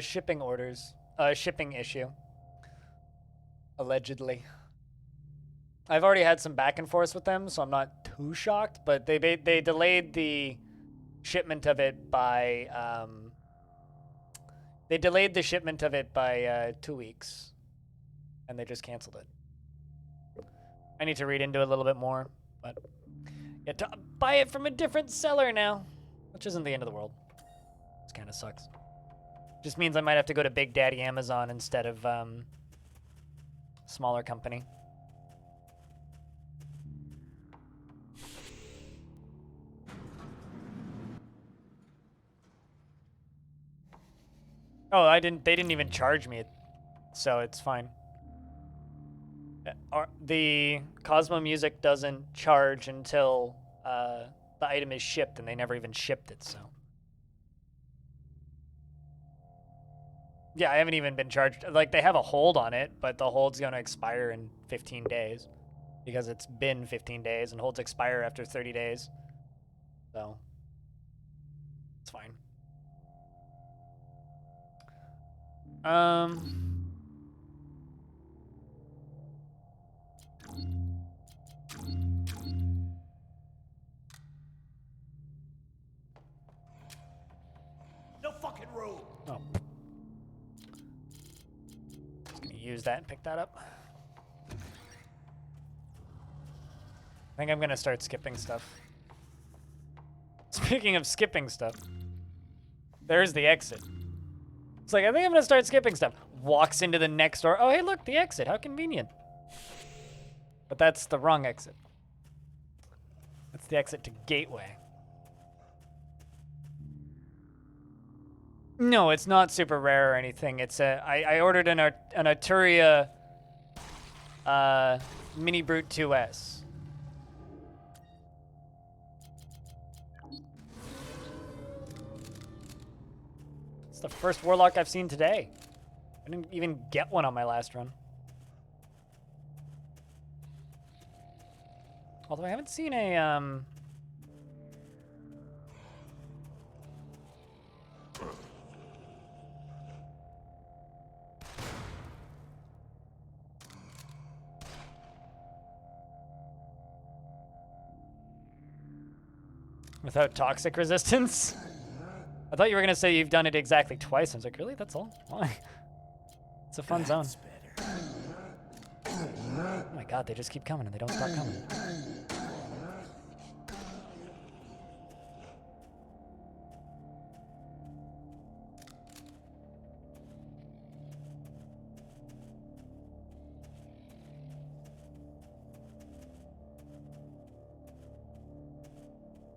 Shipping orders. Shipping issue. Allegedly. I've already had some back and forth with them, so I'm not too shocked, but they delayed the shipment of it by, they delayed the shipment of it by 2 weeks, and they just canceled it. I need to read into it a little bit more, but you have to buy it from a different seller now, which isn't the end of the world. This kind of sucks. Just means I might have to go to Big Daddy Amazon instead of smaller company. Oh, they didn't even charge me, so it's fine. The Cosmo Music doesn't charge until the item is shipped, and they never even shipped it, so. Yeah, I haven't even been charged. Like, they have a hold on it, but the hold's going to expire in 15 days. Because it's been 15 days, and holds expire after 30 days. So, it's fine. No fucking room. Oh. Just gonna use that and pick that up. I think I'm gonna start skipping stuff. Speaking of skipping stuff, there's the exit. It's like, I think I'm gonna start skipping stuff. Walks into the next door. Oh, hey, look, the exit. How convenient. But that's the wrong exit. That's the exit to Gateway. No, it's not super rare or anything. It's I ordered an Arturia Mini Brute 2S. It's the first Warlock I've seen today. I didn't even get one on my last run. Although I haven't seen a without toxic resistance? I thought you were gonna say you've done it exactly twice. I was like, really? That's all? Why? It's a fun zone. Oh my god, they just keep coming and they don't stop coming.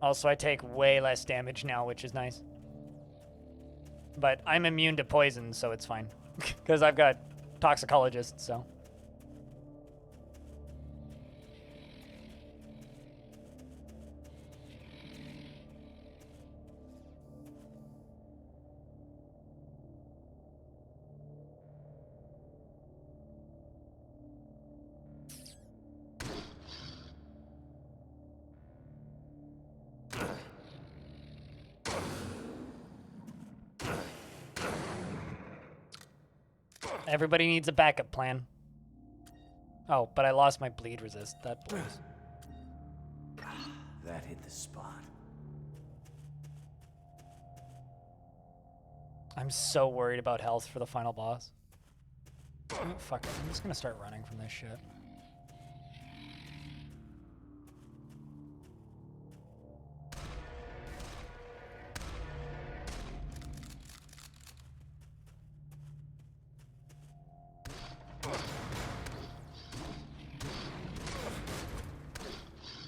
Also, I take way less damage now, which is nice. But I'm immune to poison, so it's fine. Because I've got toxicologists, so. Everybody needs a backup plan. Oh, but I lost my bleed resist. That blows. That hit the spot. I'm so worried about health for the final boss. Oh, fuck it. I'm just gonna start running from this shit.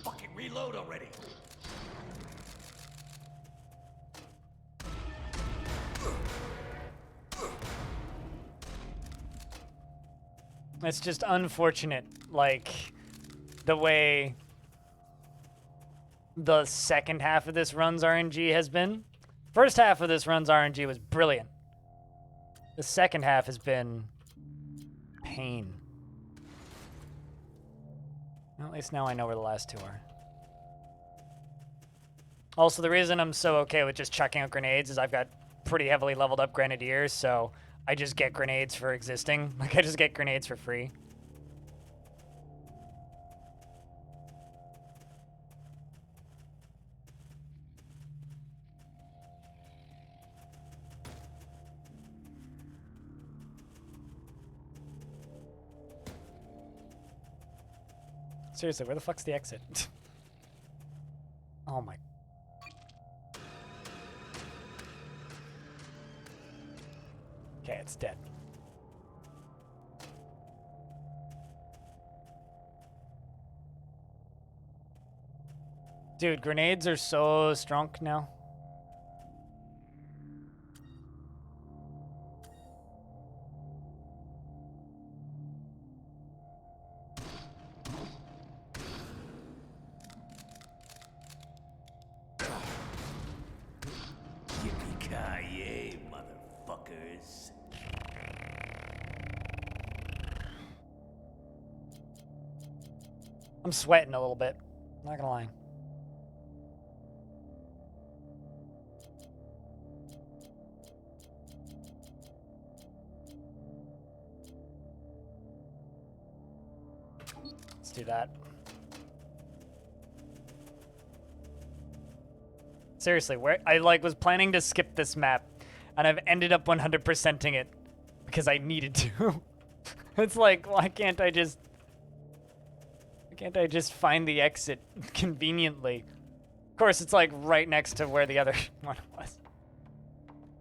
Fucking reload already. It's just unfortunate, like, the way the second half of this run's RNG has been. First half of this run's RNG was brilliant. The second half has been pain. Well, at least now I know where the last two are. Also, the reason I'm so okay with just chucking out grenades is I've got pretty heavily leveled up grenadiers, so I just get grenades for existing. Like, I just get grenades for free. Seriously, where the fuck's the exit? Oh my. Okay, it's dead. Dude, grenades are so strong now. Yippee-ki-yay, motherfuckers. I'm sweating a little bit. Not gonna lie. Let's do that. Seriously, where I was planning to skip this map, and I've ended up 100%ing it because I needed to. It's like, why can't I just find the exit conveniently? Of course, it's like right next to where the other one was.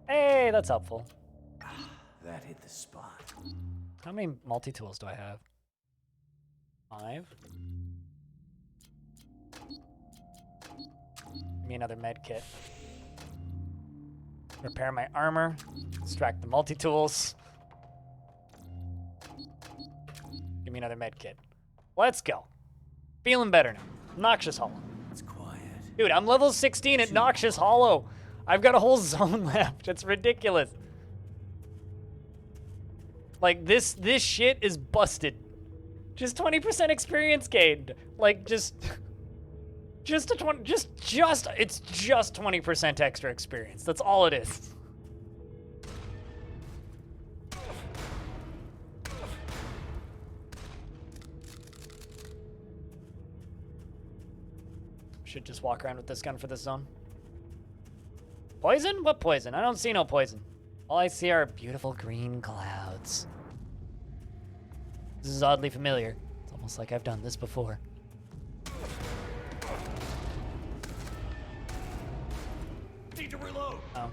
Hey, that's helpful. That hit the spot. How many multi-tools do I have? 5. Give me another med kit. Repair my armor. Extract the multi-tools. Give me another med kit. Let's go. Feeling better now. Noxious Hollow. It's quiet. Dude, I'm level 16 at Noxious Hollow. I've got a whole zone left. It's ridiculous. Like, this shit is busted. Just 20% experience gained. Like, it's just 20% extra experience. That's all it is. Should just walk around with this gun for this zone. Poison? What poison? I don't see no poison. All I see are beautiful green clouds. This is oddly familiar. It's almost like I've done this before. Need to reload. Oh.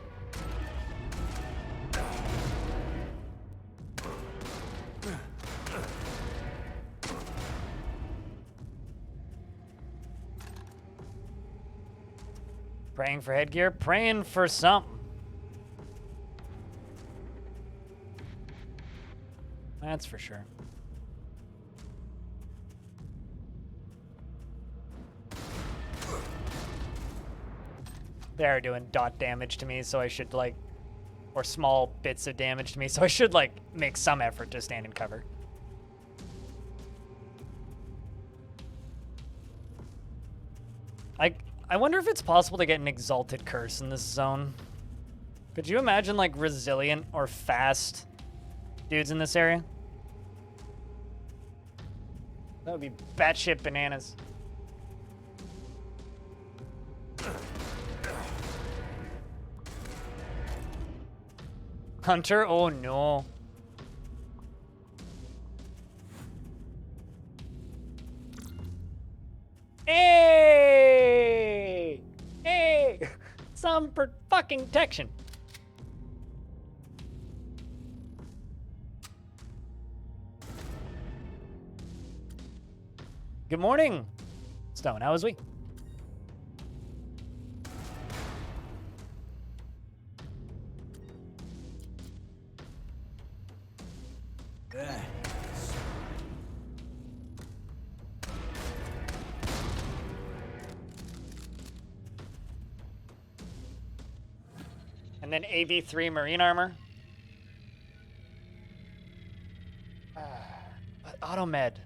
Praying for headgear, praying for something. That's for sure. They are doing dot damage to me, so I should like, or small bits of damage to me, so I should like make some effort to stand in cover. I wonder if it's possible to get an Exalted Curse in this zone. Could you imagine like resilient or fast dudes in this area. That would be batshit bananas. Hunter? Oh no. Hey! Hey! Some fucking protection. Good morning, Stone. How was we? And then AV3 marine armor. But auto med.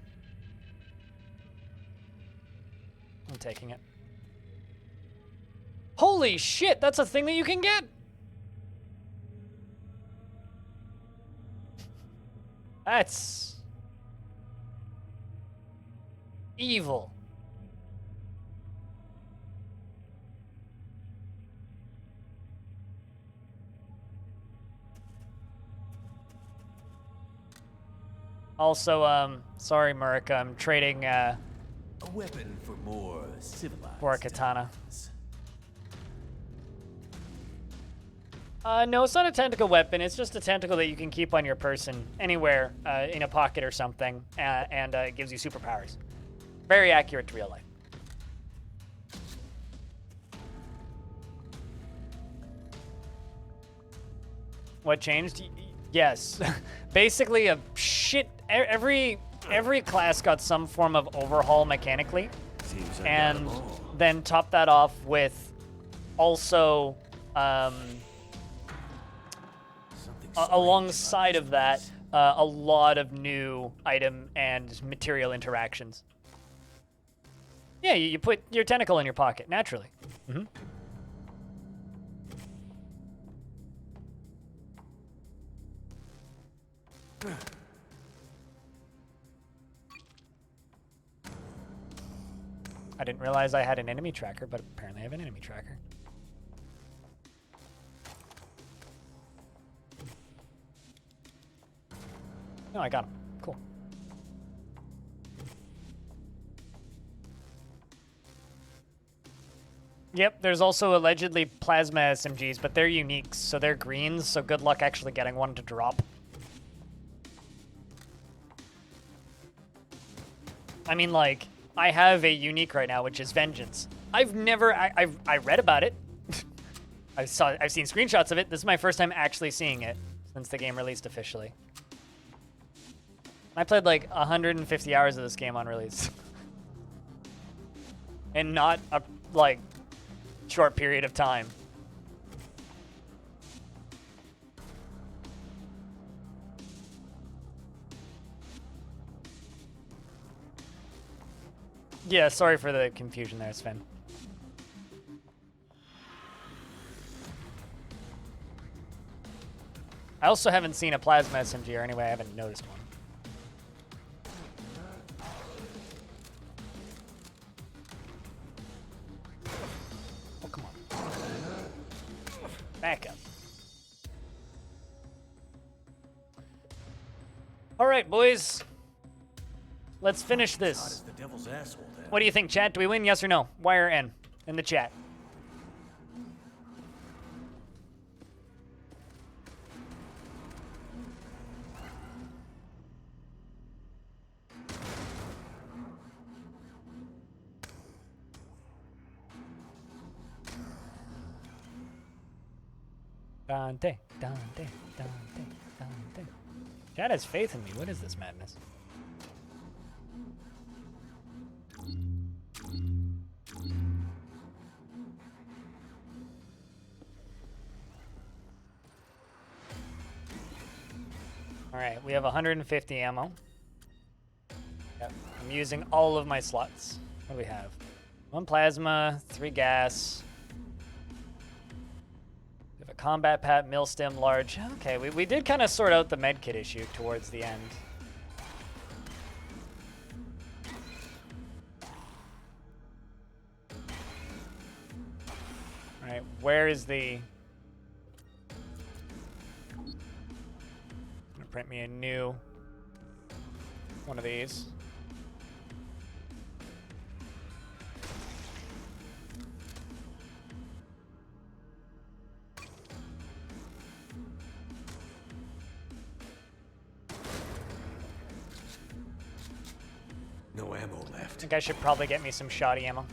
I'm taking it. Holy shit, that's a thing that you can get? That's evil. Also, sorry, Marika, I'm trading, A weapon for more civilized for a katana. times. No, it's not a tentacle weapon. It's just a tentacle that you can keep on your person anywhere, in a pocket or something, and it gives you superpowers. Very accurate to real life. What changed? Yes. Basically, every class got some form of overhaul mechanically, Seems I and got 'em all. then top that off with also Something strange alongside about of that, a lot of new item and material interactions. Yeah, you put your tentacle in your pocket, naturally. Mm-hmm. I didn't realize I had an enemy tracker, but apparently I have an enemy tracker. No, I got him. Cool. Yep, there's also allegedly plasma SMGs, but they're unique, so they're greens, so good luck actually getting one to drop. I mean, like, I have a unique right now, which is Vengeance. I've never, I read about it. I've seen screenshots of it. This is my first time actually seeing it since the game released officially. I played like 150 hours of this game on release. And not a, like, short period of time. Yeah, sorry for the confusion there, Sven. I also haven't seen a plasma SMG, or anyway, I haven't noticed one. Oh, come on. Back up. All right, boys. Let's finish Hot this. as the devil's asshole, then. What do you think, chat? Do we win? Yes or no? Y or N in the chat. Dante, Dante, Dante, Dante. Chat has faith in me. What is this madness? All right, we have 150 ammo. Yep, I'm using all of my slots. What do we have? 1 plasma, 3 gas. We have a combat pat, mill stem, large. Okay, we did kind of sort out the medkit issue towards the end. All right, where is the... I'm gonna print me a new one of these. No ammo I left. think I should probably get me some shoddy ammo.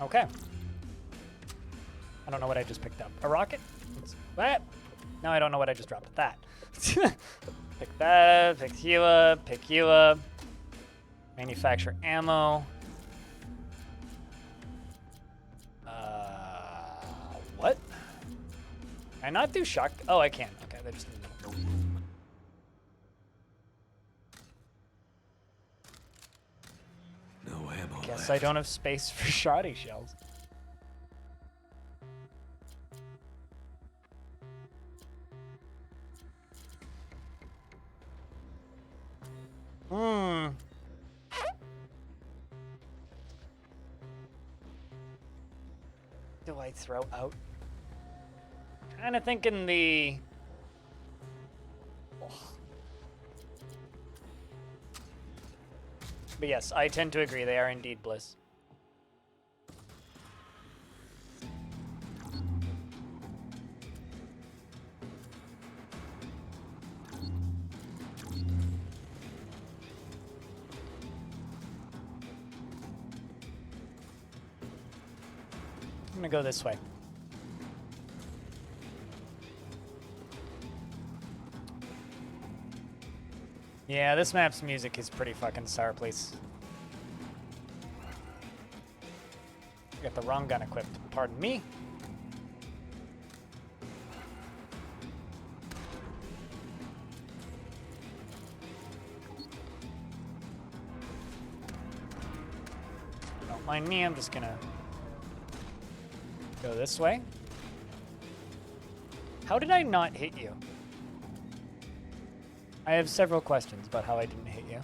Okay. I don't know what I just picked up. A rocket? What? Now I don't know what I just dropped. That. Pick that, pick you up, pick you up. Manufacture ammo. What? Can I not do shock? Oh, I can. Okay, they're just in the middle. No ammo Guess left. I don't have space for shoddy shells. Do I throw out? Kind of thinking the... Ugh. But yes, I tend to agree. They are indeed bliss. I'm gonna go this way. Yeah, this map's music is pretty fucking sour, please. I got the wrong gun equipped. Pardon me. Don't mind me, I'm just gonna go this way. How did I not hit you? I have several questions about how I didn't hit you.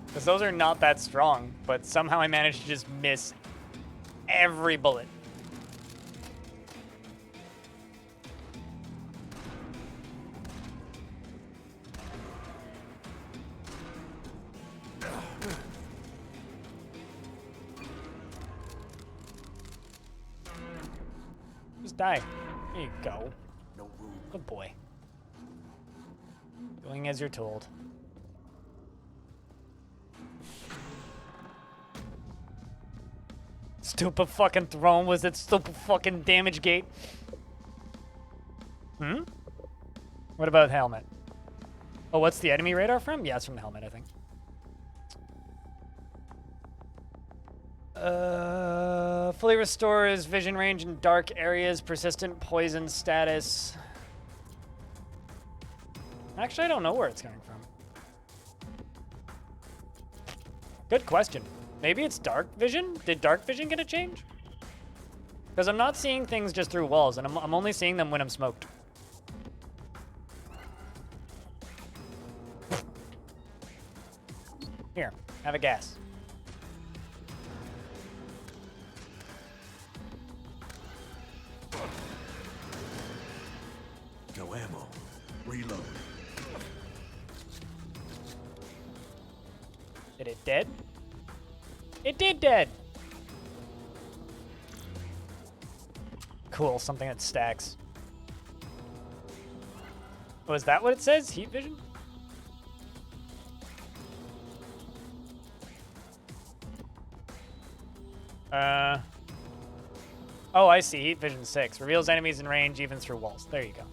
Because those are not that strong, but somehow I managed to just miss every bullet. Just die. There you go. No room. Good boy. Doing as you're told. Stupid fucking throne was it stupid fucking damage gate? Hmm? What about helmet? Oh, what's the enemy radar from? Yeah, it's from the helmet, I think. Fully restores vision range in dark areas, persistent poison status. Actually, I don't know where it's coming from. Good question. Maybe it's dark vision? Did dark vision get a change? Because I'm not seeing things just through walls, and I'm only seeing them when I'm smoked. Here, have a gas. No ammo. Reload. Did it dead? It did dead! Cool, something that stacks. Oh, is that what it says? Heat vision? Oh, I see. Heat vision 6. Reveals enemies in range even through walls. There you go.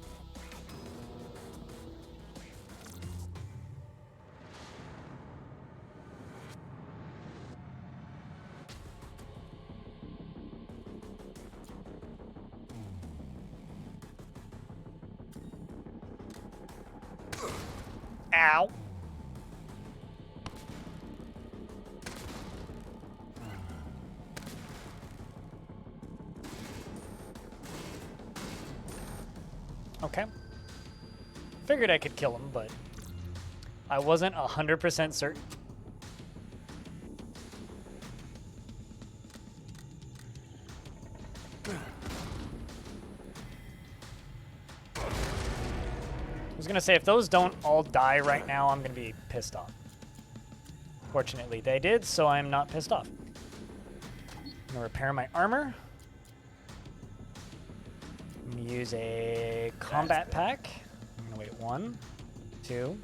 Ow. Okay. Figured I could kill him, but I wasn't 100% certain. I was gonna say, if those don't all die right now, I'm gonna be pissed off. Fortunately, they did, so I'm not pissed off. I'm gonna repair my armor. I'm gonna use a combat pack. I'm gonna wait 1, 2,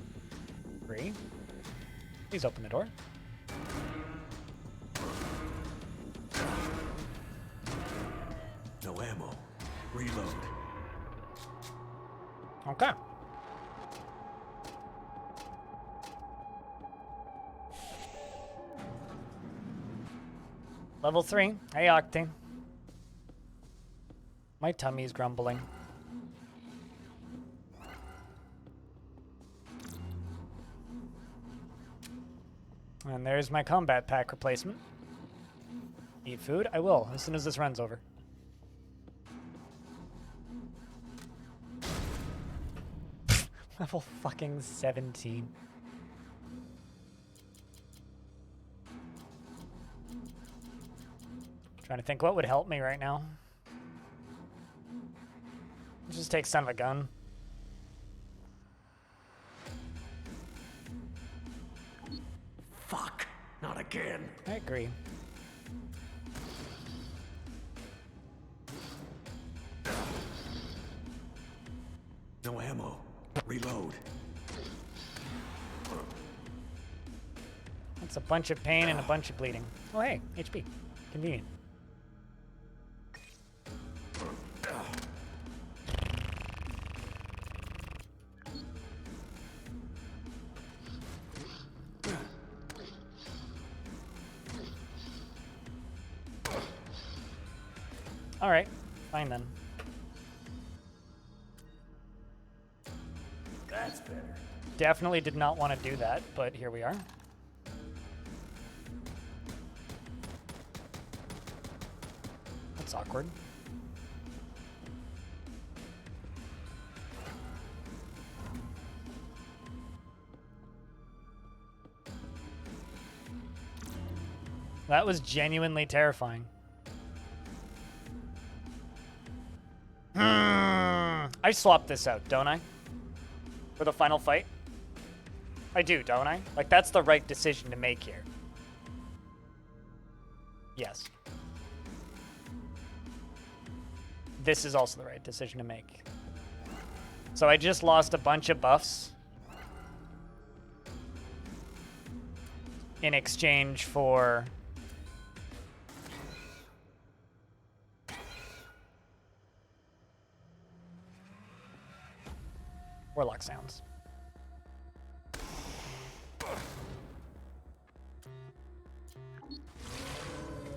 3. Please open the door. No ammo. Reload. Okay. Level 3. Hey, Octane. My tummy's grumbling. And there's my combat pack replacement. Eat food? I will, as soon as this run's over. Level fucking 17. Trying to think what would help me right now. Just take son of a gun. Fuck. Not again. I agree. No ammo. Reload. That's a bunch of pain and a bunch of bleeding. Oh, hey, HP. Convenient. All right, fine then. That's better. Definitely did not want to do that, but here we are. That's awkward. That was genuinely terrifying. I swapped this out, don't I? For the final fight? I do, don't I? Like, that's the right decision to make here. Yes. This is also the right decision to make. So I just lost a bunch of buffs in exchange for Warlock sounds.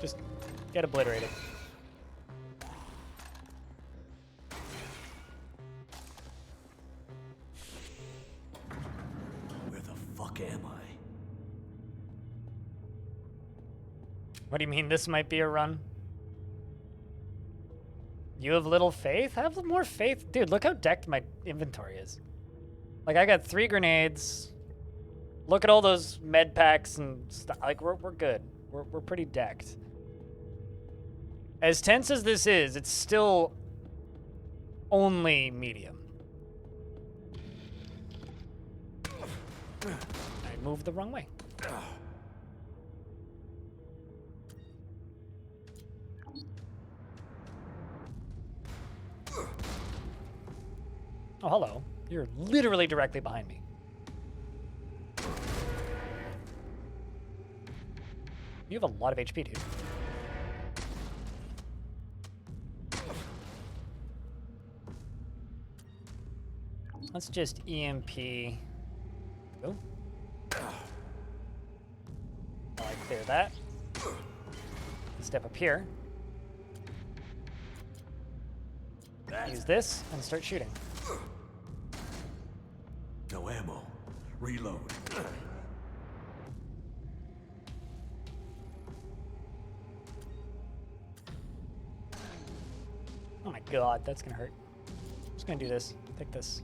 Just get obliterated. Where the fuck am I? What do you mean this might be a run? You have little faith? Have more faith. Dude, look how decked my inventory is. Like, I got 3 grenades. Look at all those med packs and stuff. Like, we're good. We're pretty decked. As tense as this is, it's still only medium. I moved the wrong way. Oh, hello. You're literally directly behind me. You have a lot of HP, dude. Let's just EMP. Oh. While I clear that. Step up here. Use this and start shooting. No ammo. Reload. Oh my god, that's gonna hurt. I'm just gonna do this. Take this.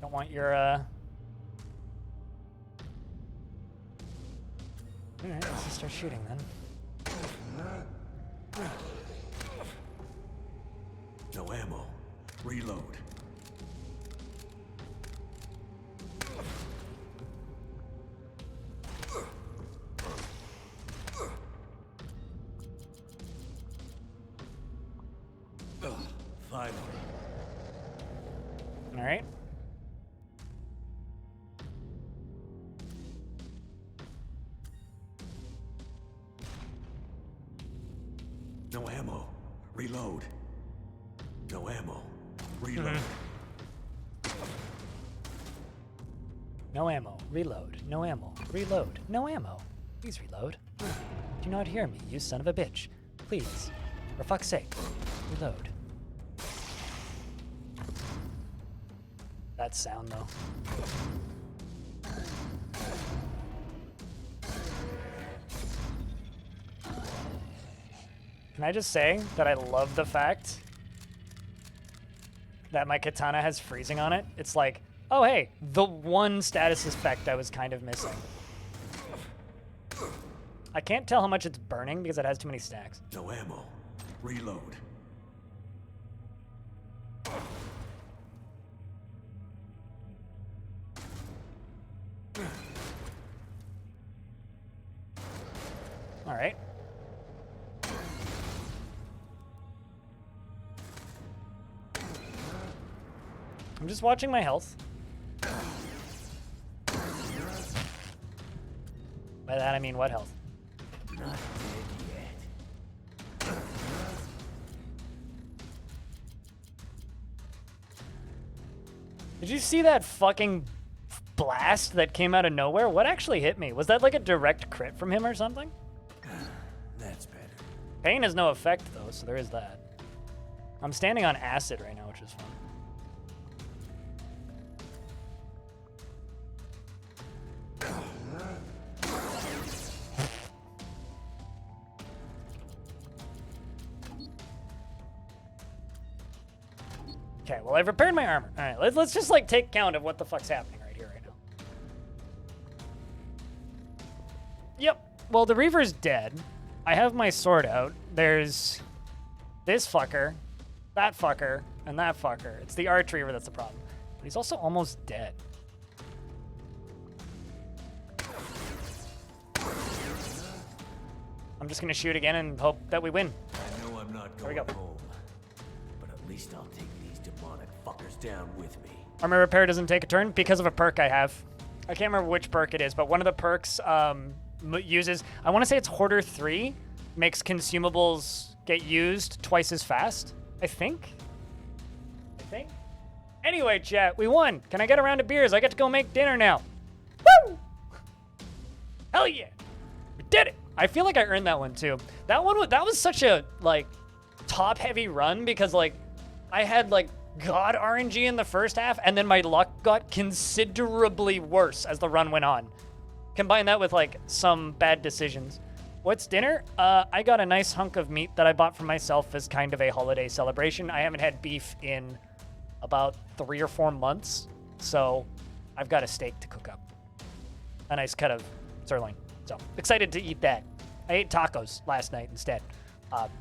Don't want your, Alright, let's just start shooting then. No ammo. Reload. Finally. Alright. No ammo. Reload. No ammo. Reload. No ammo. Reload. No ammo. Reload. No ammo. Please reload. Do not hear me, you son of a bitch. Please. For fuck's sake. Reload. That sound, though. Can I just say that I love the fact that my katana has freezing on it? It's like, oh hey, the one status effect I was kind of missing. I can't tell how much it's burning because it has too many stacks. No ammo. Reload. All right. I'm just watching my health. By that I mean what health? Not dead yet. Did you see that fucking blast that came out of nowhere? What actually hit me? Was that like a direct crit from him or something? That's better. Pain has no effect though, so there is that. I'm standing on acid right now, which is fun. Okay, well, I've repaired my armor. All right, let's just, like, take count of what the fuck's happening right here, right now. Yep. Well, the Reaver's dead. I have my sword out. There's this fucker, that fucker, and that fucker. It's the Arch Reaver that's the problem. But he's also almost dead. I'm just going to shoot again and hope that we win. I know I'm not There we going go. home, but at least I'll take these demonic fuckers down with me. Armor repair doesn't take a turn because of a perk I have. I can't remember which perk it is, but one of the perks uses, I want to say it's Hoarder 3, makes consumables get used twice as fast, I think. Anyway, chat, we won. Can I get a round of beers? I get to go make dinner now. Woo! Hell yeah. We did it. I feel like I earned that one too. That was such a, like, top-heavy run because, like, I had, like, God RNG in the first half, and then my luck got considerably worse as the run went on. Combine that with, like, some bad decisions. What's dinner? I got a nice hunk of meat that I bought for myself as kind of a holiday celebration. I haven't had beef in about 3 or 4 months, so I've got a steak to cook up. A nice cut of sirloin. So, excited to eat that. I ate tacos last night instead,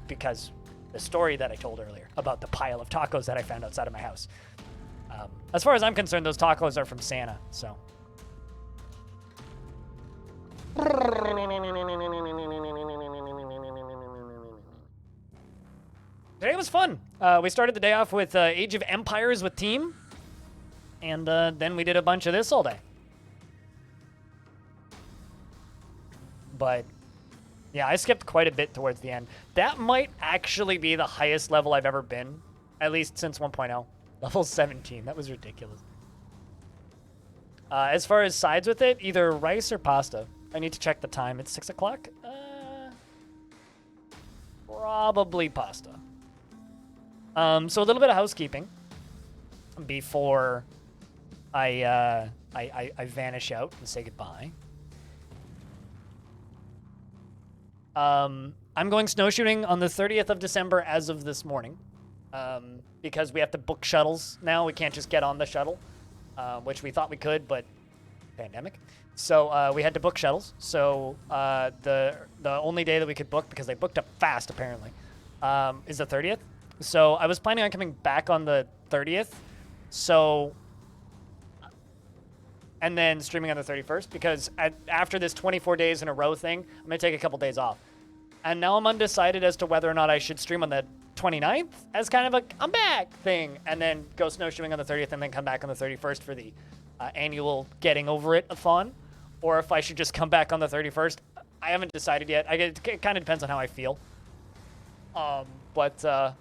because the story that I told earlier about the pile of tacos that I found outside of my house. As far as I'm concerned, those tacos are from Santa, so. Today was fun. We started the day off with Age of Empires with team, and then we did a bunch of this all day. But yeah, I skipped quite a bit towards the end. That might actually be the highest level I've ever been, at least since 1.0. Level 17, that was ridiculous. As far as sides with it, either rice or pasta. I need to check the time. It's 6 o'clock. Probably pasta. So a little bit of housekeeping before I I vanish out and say goodbye. I'm going snowshooting on the 30th of December as of this morning, because we have to book shuttles now. We can't just get on the shuttle, which we thought we could, but pandemic. So we had to book shuttles. So the only day that we could book, because they booked up fast apparently, is the 30th. So I was planning on coming back on the 30th. So and then streaming on the 31st, because after this 24 days in a row thing, I'm going to take a couple days off. And now I'm undecided as to whether or not I should stream on the 29th as kind of a I'm back thing, and then go snowshoeing on the 30th and then come back on the 31st for the annual getting over it-a-thon, or if I should just come back on the 31st. I haven't decided yet. It kind of depends on how I feel. But